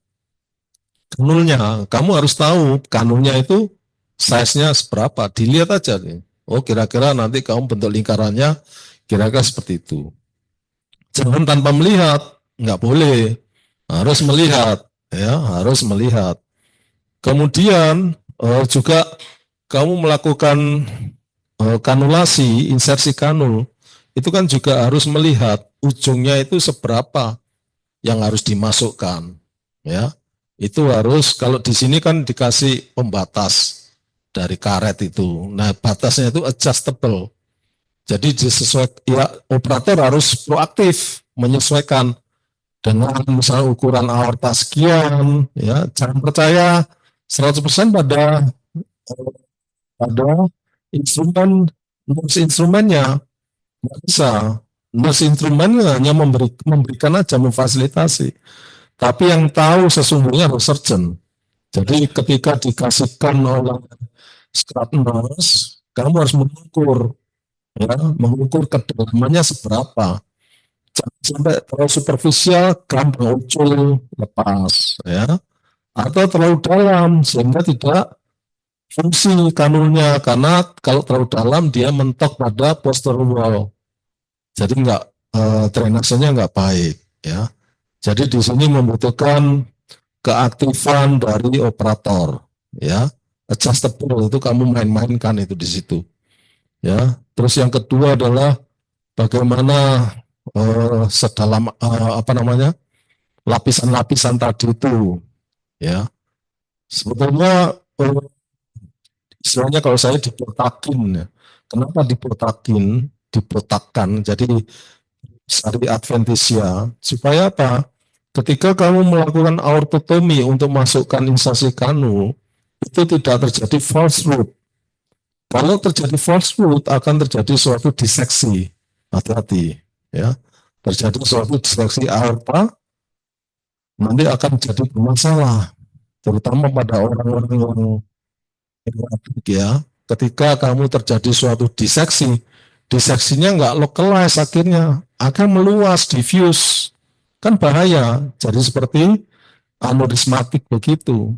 kanulnya. Kamu harus tahu kanulnya itu size-nya seberapa. Dilihat aja nih. Oh, kira-kira nanti kamu bentuk lingkarannya kira-kira seperti itu. Jangan tanpa melihat, nggak boleh. Harus melihat, ya, harus melihat. Kemudian juga kamu melakukan kanulasi, insersi kanul, itu kan juga harus melihat ujungnya itu seberapa yang harus dimasukkan, ya. Itu harus, kalau di sini kan dikasih pembatas dari karet itu. Nah, batasnya itu adjustable. Jadi disesuaikan, ya, operator harus proaktif menyesuaikan dengan misalnya ukuran aorta sekian, ya. Jangan percaya 100% pada instrumennya. Nggak bisa. Nurse instrumen hanya memberikan aja, memfasilitasi. Tapi yang tahu sesungguhnya harus surgeon. Jadi ketika dikasihkan oleh scrub nurse, kamu harus mengukur, ya, mengukur kedalamannya seberapa. Jangan sampai terlalu superficial, gampang ucul, lepas, ya. Atau terlalu dalam sehingga tidak fungsi kanulnya, karena kalau terlalu dalam dia mentok pada posterior wall. Jadi drainasenya nggak baik, ya. Jadi di sini membutuhkan keaktifan dari operator, ya. Adjustable itu kamu main-mainkan itu di situ, ya. Terus yang kedua adalah bagaimana sedalam lapisan-lapisan tadi itu, ya. Sebetulnya istilahnya kalau saya dibotakin, ya. Kenapa dibotakin? Dibotakkan, jadi sari adventisia, supaya apa? Ketika kamu melakukan aortotomi untuk masukkan insersi kanul, itu tidak terjadi false root. Kalau terjadi false root akan terjadi suatu diseksi. Hati-hati, ya. Terjadi suatu diseksi aorta, nanti akan jadi bermasalah, terutama pada orang-orang yang ya. Ketika kamu terjadi suatu diseksi, diseksinya nggak localize, akhirnya akan meluas, diffuse, kan bahaya. Jadi seperti aneurismatik begitu.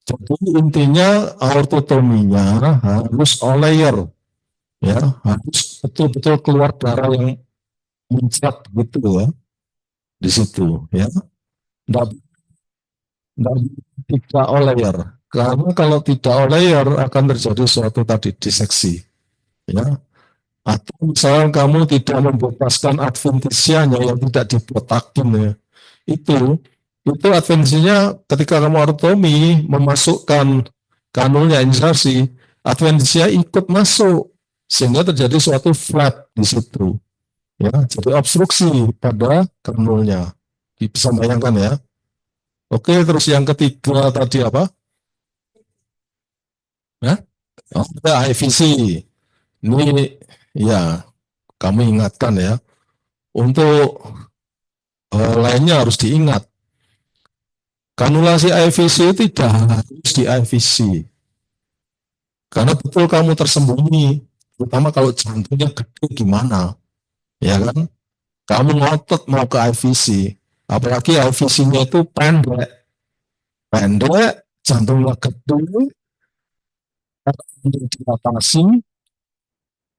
Jadi intinya aortotominya harus all layer, ya, harus betul-betul keluar darah yang muncrat gitu ya di situ, ya. Nggak tidak all layer, karena kalau tidak all layer akan terjadi suatu tadi diseksi, ya. Atau misalnya kamu tidak membebaskan adventisianya yang tidak dibotakin, ya. Itu adventisinya ketika kamu ortotomi memasukkan kanulnya insersi, adventisia ikut masuk sehingga terjadi suatu flap di situ, ya. Jadi obstruksi pada kanulnya. Bisa bayangkan ya. Oke, terus yang ketiga tadi apa? Nah, IVC. Ini ya, kami ingatkan ya, untuk lainnya harus diingat. Kanulasi IVC tidak harus di IVC. Karena betul kamu tersembunyi, terutama kalau jantungnya gede gimana, ya kan? Kamu ngotot mau ke IVC, Apalagi IVC-nya itu pendek, jantungnya gede, dilatasi,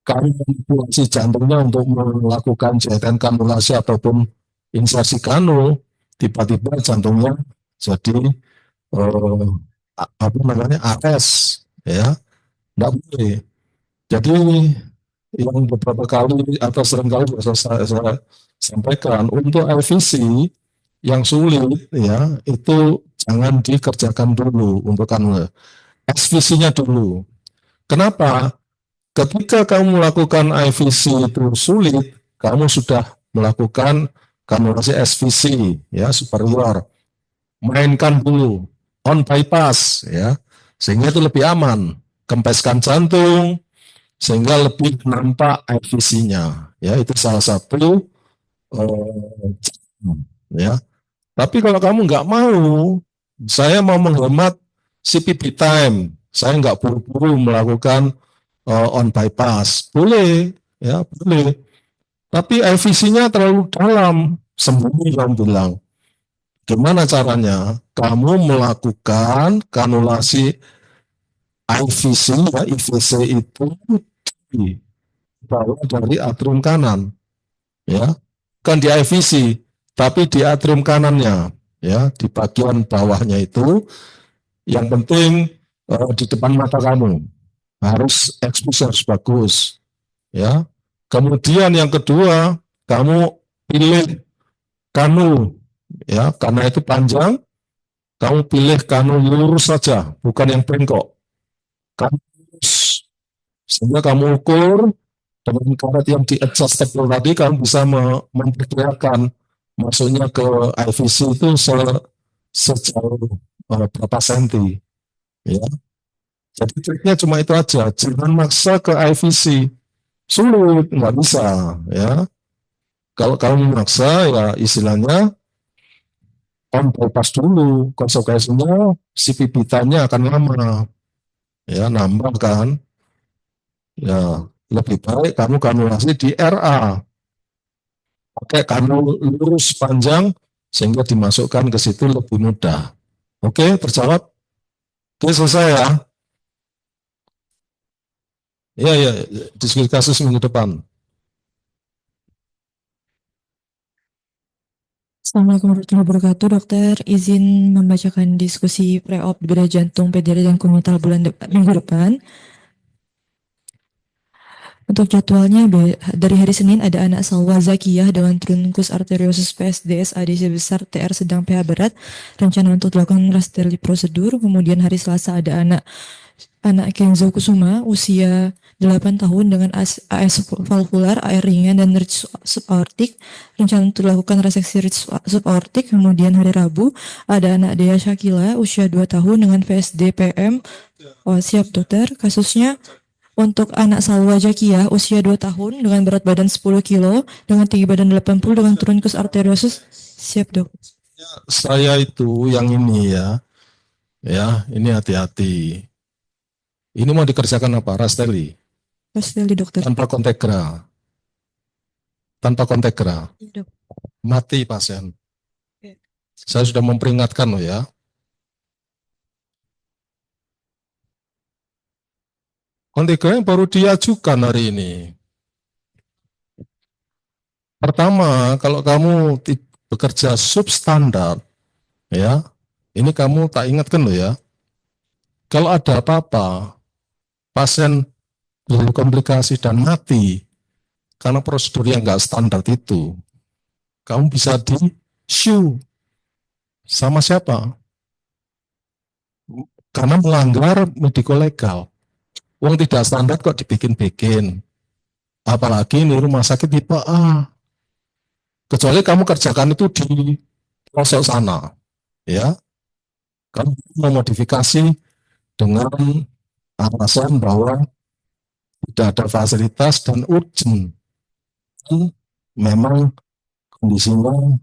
kami manipulasi jantungnya untuk melakukan jahitan kanulasi ataupun insersi kanul, tiba-tiba jantungnya jadi apa namanya AS, ya, tidak boleh. Jadi yang beberapa kali atau sering kali saya sampaikan untuk IVC yang sulit, ya, itu jangan dikerjakan dulu untuk kanul. SVC-nya dulu. Kenapa? Ketika kamu melakukan IVC itu sulit, kamu sudah melakukan kanulasi SVC, ya, superior. Mainkan dulu on bypass, ya, sehingga itu lebih aman. Kempeskan jantung sehingga lebih nampak IVC-nya, ya, itu salah satu ya. Tapi kalau kamu nggak mau, saya mau menghemat CPB time, saya nggak buru-buru melakukan on bypass, boleh, ya, boleh. Tapi IVC-nya terlalu dalam, sembunyi kamu bilang. Gimana caranya? Kamu melakukan kanulasi IVC, ya, IVC itu di bawah dari atrium kanan, ya, kan di IVC, tapi di atrium kanannya, ya, di bagian bawahnya itu. Yang penting di depan mata kamu harus exposure harus bagus, ya. Kemudian yang kedua, kamu pilih kanul, ya, karena itu panjang, kamu pilih kanul lurus saja, bukan yang bengkok. Kanul lurus, sehingga kamu ukur dengan karet yang di adjustable tadi, kamu bisa memperkirakan masuknya ke IVC itu sejauh berapa senti, ya. Jadi triknya cuma itu aja, jangan maksa ke IVC, sulit, nggak bisa, ya. Kalau kamu memaksa, ya istilahnya on bypass dulu, konsekuensinya CPB time-nya akan lama, ya, nambah kan, ya, lebih baik kamu kanulasi di RA, pakai kanul lurus panjang sehingga dimasukkan ke situ lebih mudah. Oke, terjawab? Oke, selesai ya. Ya, ya, diskusi kasus minggu depan. Assalamualaikum warahmatullahi wabarakatuh, dokter. Izin membacakan diskusi pre-op bedah jantung pediatri dan komunitas minggu depan. Untuk jadwalnya dari hari Senin ada anak Salwa Zakiyah dengan trunkus arteriosus PSDS ADC besar TR sedang PH berat, rencana untuk dilakukan rasteli prosedur. Kemudian hari Selasa ada anak Kenzo Kusuma usia 8 tahun dengan AS valvular, air ringan dan ridge subaortik, rencana untuk dilakukan reseksi ridge subaortik. Kemudian hari Rabu ada anak Dea Shakila usia 2 tahun dengan PSD PM. Oh, siap dokter. Kasusnya untuk anak Salwa Zakiyah usia 2 tahun dengan berat badan 10 kilo dengan tinggi badan 80 dengan trunkus arteriosus. Siap dok. Saya itu yang ini, ya, ya, ini hati-hati. Ini mau dikerjakan apa? Rasteli? Rasteli dokter. Tanpa kontegra. Tanpa kontegra. Dok. Mati pasien. Oke. Saya sudah memperingatkan loh, ya. Kontegra yang baru diajukan hari ini. Pertama, kalau kamu bekerja substandar, ya, ini kamu tak ingatkan loh, ya. Kalau ada apa-apa, pasien berkomplikasi dan mati karena prosedur yang nggak standar itu, kamu bisa di-sue sama siapa? Karena melanggar mediko legal. Uang tidak standar kok dibikin-bikin. Apalagi ini rumah sakit tipe A. Kecuali kamu kerjakan itu di pelosok sana, ya. Kamu memodifikasi dengan alasan bahwa tidak ada fasilitas dan urgent. Memang kondisinya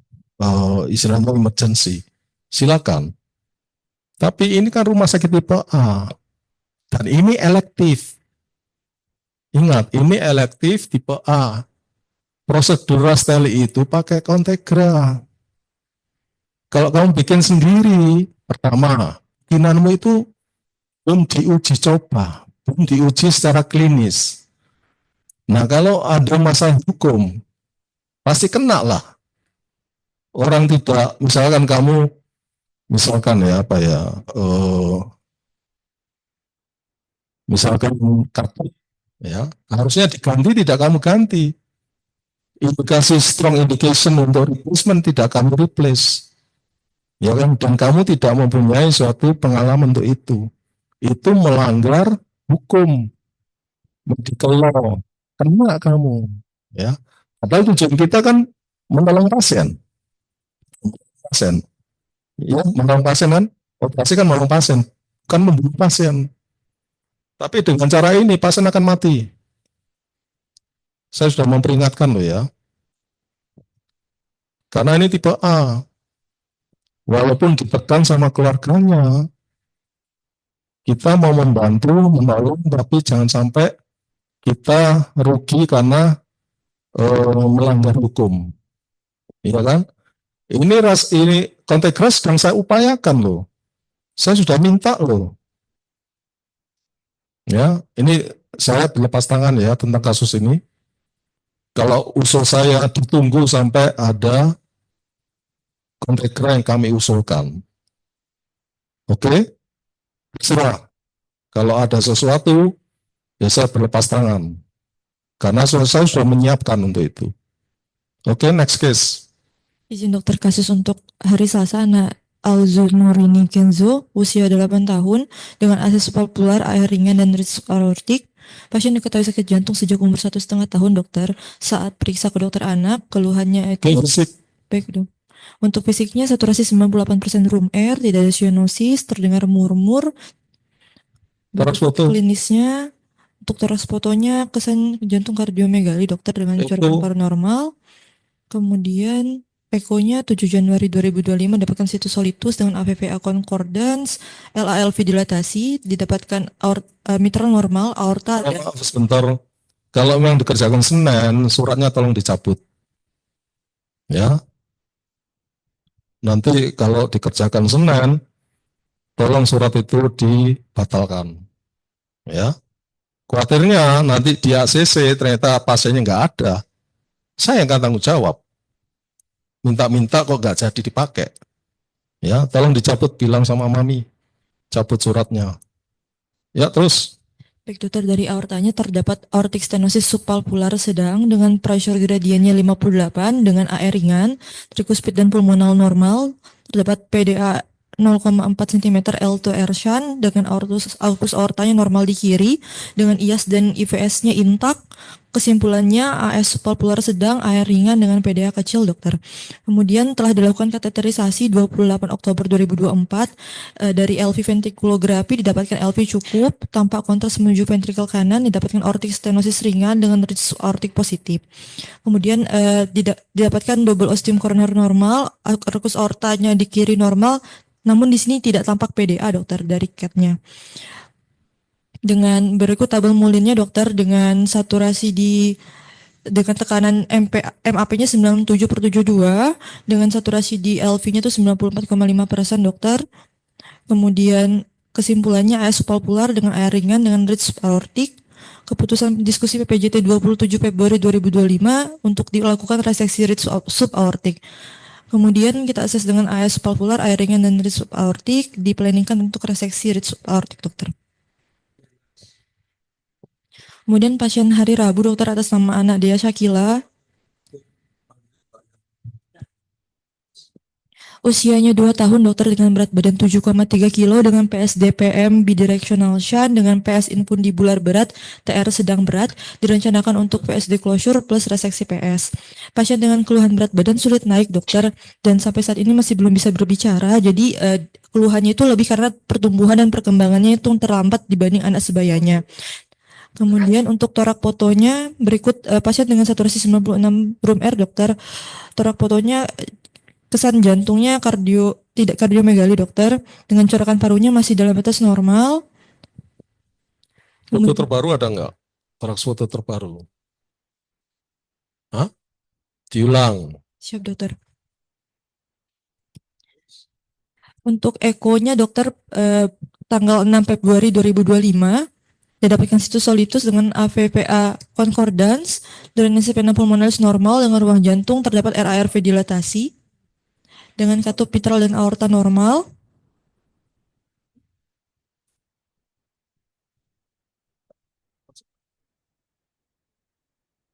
istilahnya emergency. Silakan. Tapi ini kan rumah sakit tipe A. Dan ini elektif. Ingat, ini elektif tipe A. Prosedur rasteli itu pakai kontegra. Kalau kamu bikin sendiri, pertama, keyakinanmu itu belum diuji coba, belum diuji secara klinis. Nah, kalau ada masalah hukum, pasti kena lah. Orang tidak, misalkan kamu, misalkan ya apa ya, misalkan kartu, ya harusnya diganti, tidak kamu ganti. Indikasi strong indication untuk replacement tidak kamu replace, ya kan? Dan kamu tidak mempunyai suatu pengalaman untuk itu. Itu melanggar hukum medical law, kena kamu, ya. Padahal tujuan kita kan menolong pasien, ya, menolong pasien kan, operasi kan menolong pasien, bukan membunuh pasien. Tapi dengan cara ini pasien akan mati. Saya sudah memperingatkan loh ya, karena ini tipe A. Walaupun ditekan sama keluarganya, kita mau membantu, menolong, tapi jangan sampai kita rugi karena melanggar hukum, iya kan? Ini kontak keras sedang saya upayakan loh. Saya sudah minta loh. Ya, ini saya berlepas tangan ya tentang kasus ini. Kalau usul saya ditunggu sampai ada kontak keras yang kami usulkan. Oke? Terserah. Kalau ada sesuatu, ya saya berlepas tangan. Karena saya sudah menyiapkan untuk itu. Oke, next case. Izin dokter, kasus untuk hari Selasa, anak Alzunurini Kenzo, usia 8 tahun, dengan AS subvalvular, air ringan, dan risk aortik. Pasien diketahui sakit jantung sejak umur 1,5 tahun, dokter. Saat periksa ke dokter anak, keluhannya itu... Baik, dok. Untuk fisiknya, saturasi 98% room air, tidak ada cyanosis, terdengar murmur. Toraks foto. Klinisnya, untuk toraks fotonya, kesan jantung kardiomegali, dokter, dengan coretan paru normal. Kemudian ekonya 7 Januari 2025 dapatkan situs solitus dengan AVPA concordance, LALV dilatasi, didapatkan mitral normal, aorta ada. Maaf sebentar, kalau memang dikerjakan Senin, suratnya tolong dicabut. Ya. Nanti kalau dikerjakan Senin, tolong surat itu dibatalkan. Ya. Khawatirnya nanti di ACC ternyata pasiennya nggak ada. Saya yang akan tanggung jawab. Minta-minta kok nggak jadi dipakai. Ya, tolong dicabut, bilang sama mami. Cabut suratnya. Ya, terus. Baik, dokter, dari aortanya terdapat aortic stenosis subvalvular sedang dengan pressure gradiennya 58 dengan AR ringan, trikuspid dan pulmonal normal, terdapat PDA 0,4 cm L2 R shunt dengan aortus aortanya normal di kiri dengan IAS dan IVS-nya intak. Kesimpulannya AS subvalvular sedang, AR ringan dengan PDA kecil, dokter. Kemudian telah dilakukan kateterisasi 28 Oktober 2024 dari LV ventrikulografi didapatkan LV cukup, tampak kontras menuju ventrikel kanan, didapatkan aortic stenosis ringan dengan ridge aortic positif. Kemudian didapatkan double ostium coroner normal, arcus aortanya di kiri normal, namun di sini tidak tampak PDA, dokter, dari CAT-nya. Dengan berikut tabel Mullinnya, dokter, dengan saturasi dengan tekanan MAP-nya 97/72, dengan saturasi di LV-nya itu 94,5%, dokter. Kemudian kesimpulannya AS subvalvular dengan air ringan dengan ridge aortic. Keputusan diskusi PPJT 27 Februari 2025 untuk dilakukan reseksi ridge subaortic. Kemudian kita akses dengan AS subvalvular, air ringan dan ridge subaortic, diplaningkan untuk reseksi ridge subaortic, dokter. Kemudian pasien hari Rabu, dokter, atas nama anak Dea Shakila. Usianya 2 tahun, dokter, dengan berat badan 7,3 kilo dengan PSDPM bidirectional shunt dengan PS infundibular berat, TR sedang berat, direncanakan untuk PSD closure plus reseksi PS. Pasien dengan keluhan berat badan sulit naik, dokter, dan sampai saat ini masih belum bisa berbicara. Jadi keluhannya itu lebih karena pertumbuhan dan perkembangannya itu terlambat dibanding anak sebayanya. Kemudian untuk torak fotonya berikut pasien dengan saturasi 96 room air, dokter. Torak fotonya kesan jantungnya tidak kardiomegali, dokter, dengan corekan parunya masih dalam batas normal. Foto terbaru ada nggak? Toraks foto terbaru. Hah? Diulang. Siap, dokter. Untuk ekonya dokter tanggal 6 Februari 2025 didapatkan situs solitus dengan AVPA concordance, drainase vena pulmonalis normal dengan ruang jantung, terdapat RARV dilatasi dengan katup mitral dan aorta normal.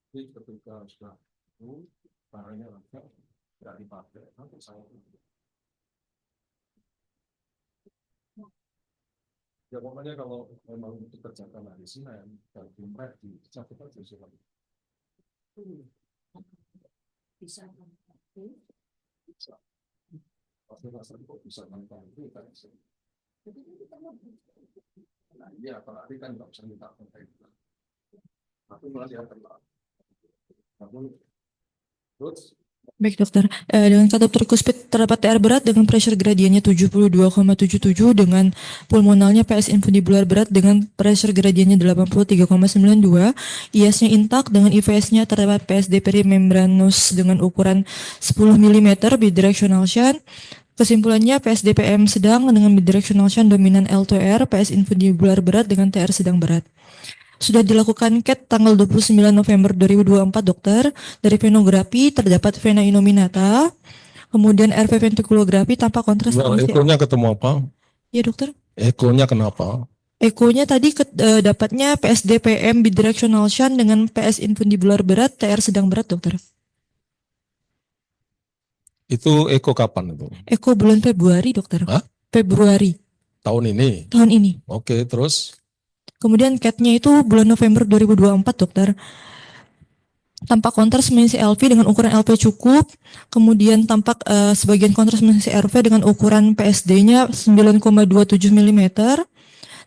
Jadi ketika sudah itu barangnya lengkap, tidak dipakai, nanti saya ya pokoknya kalau memang dikerjakan hari Senin dan belum ready, cabut aja sih. Bisa. Pasti rasa kok bisa nonton itu kan. Nah, iya, berarti kan nggak usah minta konten. Tapi malah dia terlalu. Namun, terus Baik dokter, dengan katup trikuspid terdapat TR berat dengan pressure gradiennya 72,77 dengan pulmonalnya PS infundibular berat dengan pressure gradiennya 83,92, IS-nya intak dengan IVS-nya terdapat PSD perimembranous dengan ukuran 10 mm bidirectional shunt. Kesimpulannya PSDPM sedang dengan bidirectional shunt dominan L2R, PS infundibular berat dengan TR sedang berat. Sudah dilakukan CAT tanggal 29 November 2024 dokter. Dari venografi terdapat vena innominata, kemudian RV ventrikulografi tanpa kontras. ekonya ketemu apa? Ya dokter. Ekonya kenapa? Ekonya tadi dapatnya PSDPM bidirectional shunt dengan PS infundibular berat, TR sedang berat dokter. Itu eko kapan itu? Eko bulan Februari dokter. Hah? Februari. Tahun ini? Tahun ini. Oke, terus? Kemudian CAT-nya itu bulan November 2024 dokter. Tampak kontras mengisi LV dengan ukuran LV cukup, kemudian tampak sebagian kontras mengisi RV dengan ukuran PSD-nya 9,27 mm,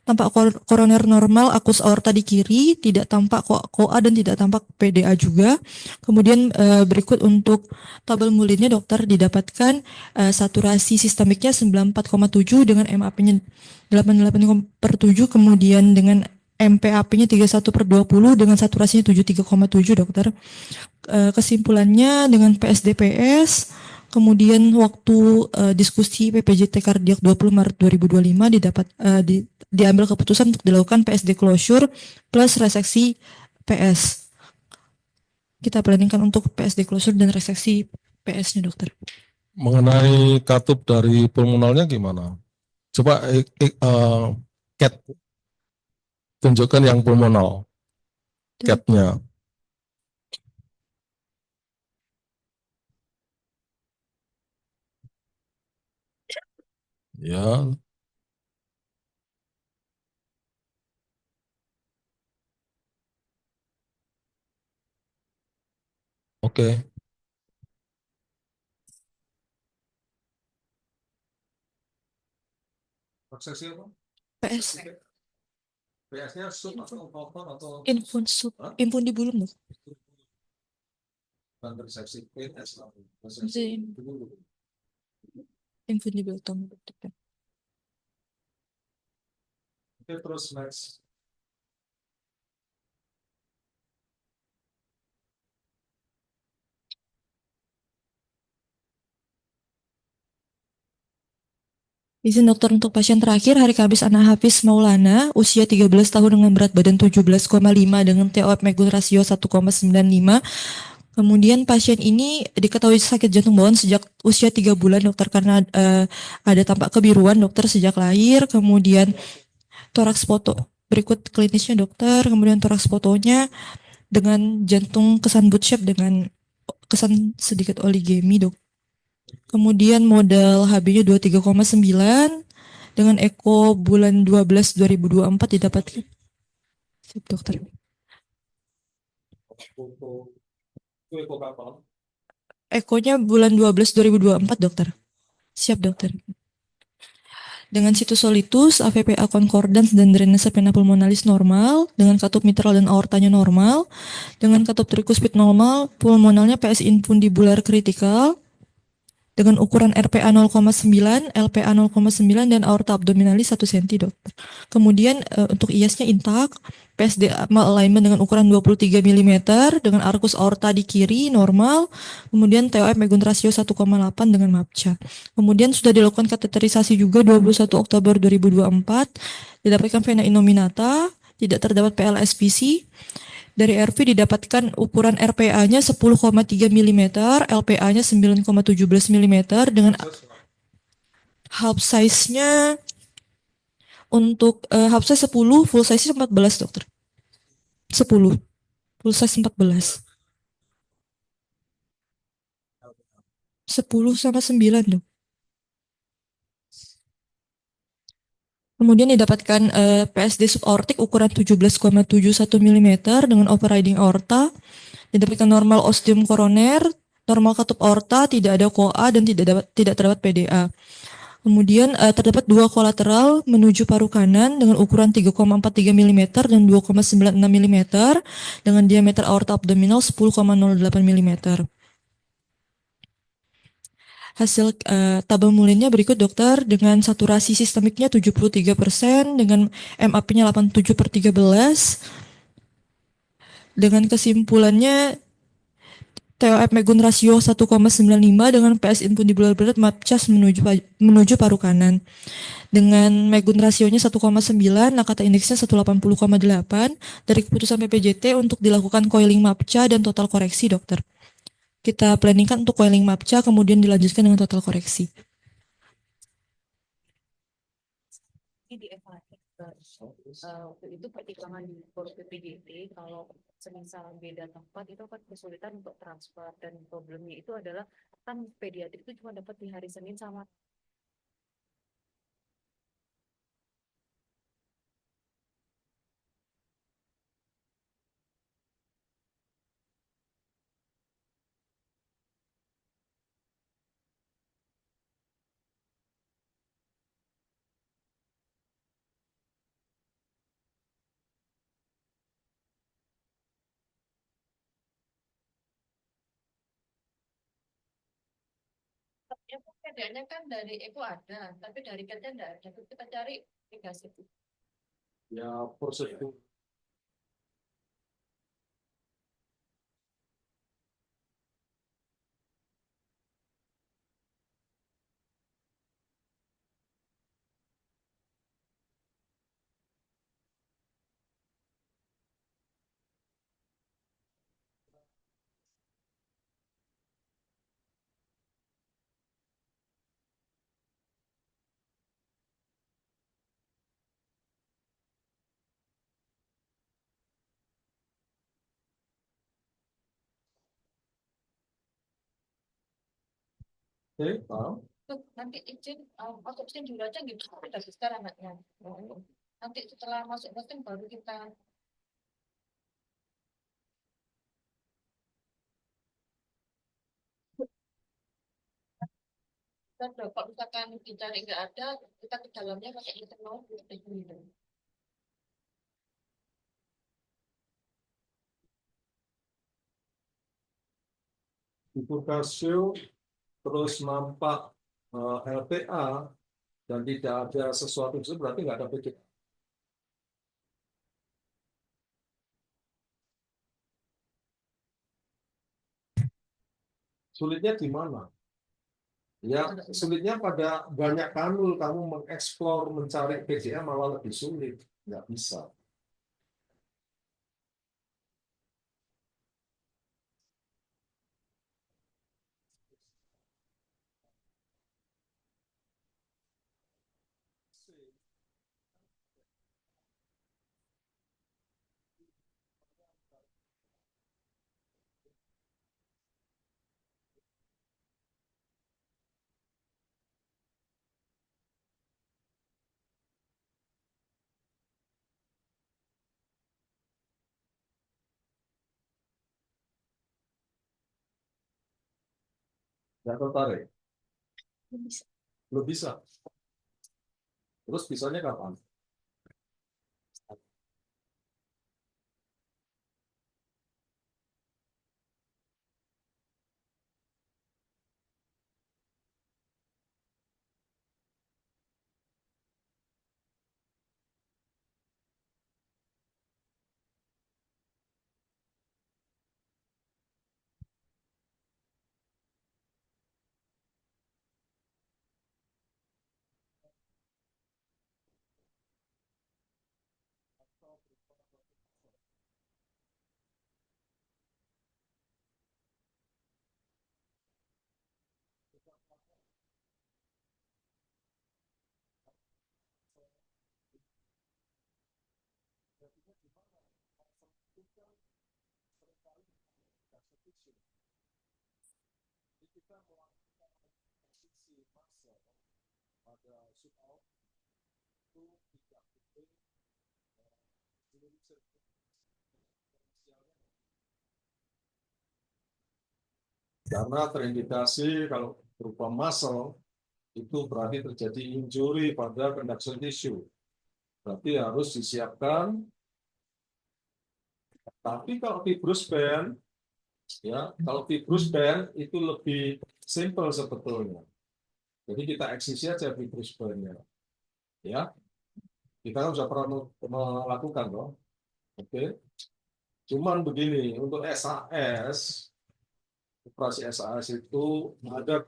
tampak koroner normal, akus aorta di kiri, tidak tampak KOA dan tidak tampak PDA juga. Kemudian berikut untuk tabel mulinnya dokter didapatkan saturasi sistemiknya 94,7 dengan MAP-nya 88/7, kemudian dengan MPAP-nya 31/20 dengan saturasinya 73,7 dokter. Kesimpulannya dengan PSDPS, kemudian waktu diskusi PPJT kardiak 20 Maret 2025 diambil keputusan untuk dilakukan PSD closure plus reseksi PS. Kita planningkan untuk PSD closure dan reseksi PS-nya dokter. Mengenai katup dari pulmonalnya gimana? Coba CAT tunjukkan yang pulmonal, CAT-nya. Ya. Oke. Prosesnya apa? PS. PS-nya sub atau total atau Infundibulum dok. dan resepsi PS atau Infundibulum dokter. Oke, terus next. Izin dokter untuk pasien terakhir hari Kamis Ana Hafiz Maulana, usia 13 tahun dengan berat badan 17,5 dengan TOF Megun rasio 1,95. Kemudian pasien ini diketahui sakit jantung bawaan sejak usia 3 bulan dokter karena ada tampak kebiruan dokter sejak lahir. Kemudian toraks foto berikut klinisnya dokter. Kemudian toraks fotonya dengan jantung kesan boot shape dengan kesan sedikit oligemi dok. Kemudian modal HB-nya 23,9 dengan eko bulan 12 2024 didapatkan. Siap dokter. Ekonya bulan 12 2024 dokter. Siap dokter. Dengan situs solitus, AVPA concordance dan drainase vena pulmonalis normal, dengan katup mitral dan aortanya normal, dengan katup trikuspid normal, pulmonalnya PS infundibular kritikal, dengan ukuran RPA 0,9, LPA 0,9 dan aorta abdominalis 1 cm, dokter. Kemudian untuk IAS-nya intak, PSD alignment dengan ukuran 23 mm dengan arcus aorta di kiri normal, kemudian TOF Megun rasio 1,8 dengan MAPCA. Kemudian sudah dilakukan kateterisasi juga 21 Oktober 2024, didapatkan vena innominata, tidak terdapat PLSPC. Dari RV didapatkan ukuran RPA-nya 10,3 mm, LPA-nya 9,17 mm dengan half size-nya untuk half size 10, full size 14, dokter. 10, full size 14. 10 sama 9, dok. Kemudian didapatkan PSD subaortik ukuran 17,71 mm dengan overriding aorta, didapatkan normal ostium koroner, normal katup aorta, tidak ada KOA dan tidak terdapat PDA. Kemudian terdapat dua kolateral menuju paru kanan dengan ukuran 3,43 mm dan 2,96 mm dengan diameter aorta abdominal 10,08 mm. Hasil tabel Mullinnya berikut, dokter, dengan saturasi sistemiknya 73%, dengan MAP-nya 87/13, dengan kesimpulannya TOF Megun rasio 1,95 dengan PS infundibular berat MAPCAS menuju paru kanan. Dengan Megun rasionya 1,9, nah kata indeksnya 180,8 dari keputusan PPJT untuk dilakukan coiling MAPCA dan total koreksi, dokter. Kita planningkan untuk coiling MAPCA kemudian dilanjutkan dengan total koreksi. Ini di FHI waktu itu pertimbangan di PPJT kalau semisal beda tempat itu akan kesulitan untuk transfer, dan problemnya itu adalah kan pediatrik itu cuma dapat di hari Senin sama ya, bedanya kan dari Eko ada, tapi dari Ketnya enggak ada. Kita cari aplikasi. Ya, prosedur. Oke, paham? Tuh, nanti izin masuk mesin dulu aja gitu. Udah sekarang anaknya. Nanti setelah masuk mesin baru kita kalau misalkan dicari nggak ada, kita ke dalamnya pakai internal gitu. Bifurkasio terus nampak LPA dan tidak ada sesuatu itu berarti nggak ada PDA. Sulitnya di mana? Ya, sulitnya pada banyak kanul, kamu mengeksplor, mencari PDA malah lebih sulit. Nggak bisa. Nggak tertarik? Belum bisa. Terus bisanya kapan? Karena terindikasi kalau berupa muscle itu berarti terjadi injury pada conduction tissue. Berarti harus disiapkan. Tapi kalau fibrous band, ya, kalau fibrous band itu lebih simple sebetulnya. Jadi kita eksisi aja fibrous bandnya, ya. Kita kan sudah pernah melakukan loh. Oke. Cuman begini, untuk SAS, operasi SAS itu ada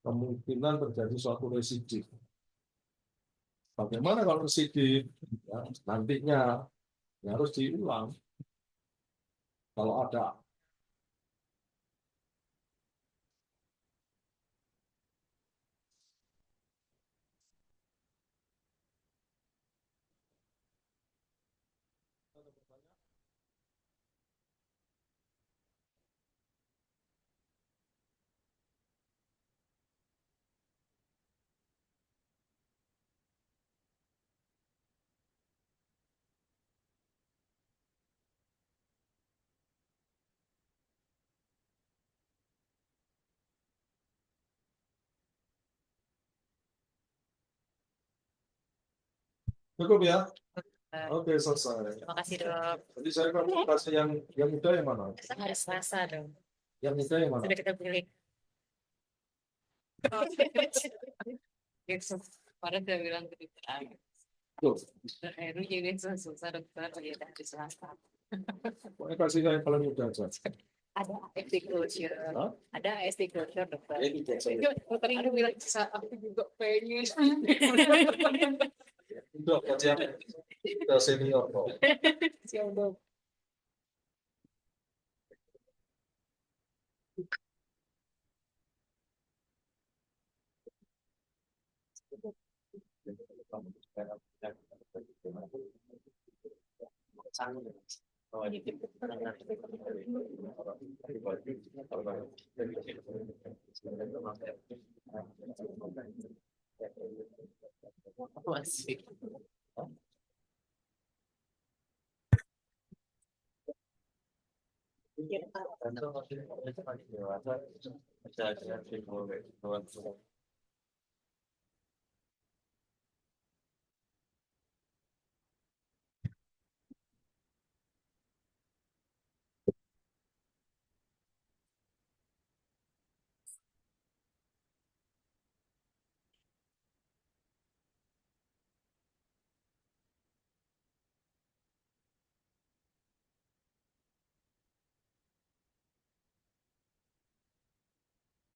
kemungkinan terjadi suatu residif. Bagaimana kalau residif? Ya, nantinya ya harus diulang. Kalau ada cukup ya? Oke, selesai. Terima kasih dok. Jadi saya konsultasi yang muda yang mana? Hari Selasa dong. Yang muda yang mana? Sudah kita pilih. Kemarin saya bilang ke dokter. Tuh, Dokter Heru jadi susah dokter. Oh ya hari Selasa. pokoknya kasih saya yang paling muda aja. Ada ASD closure. Hah? Ada ASD closure dokter. Ya, itu saya. Dokter Heru bilang aku juga pengen. Untuk yang kita senior kok. Siap dok. Masih. Tentu masih dewasa, bisa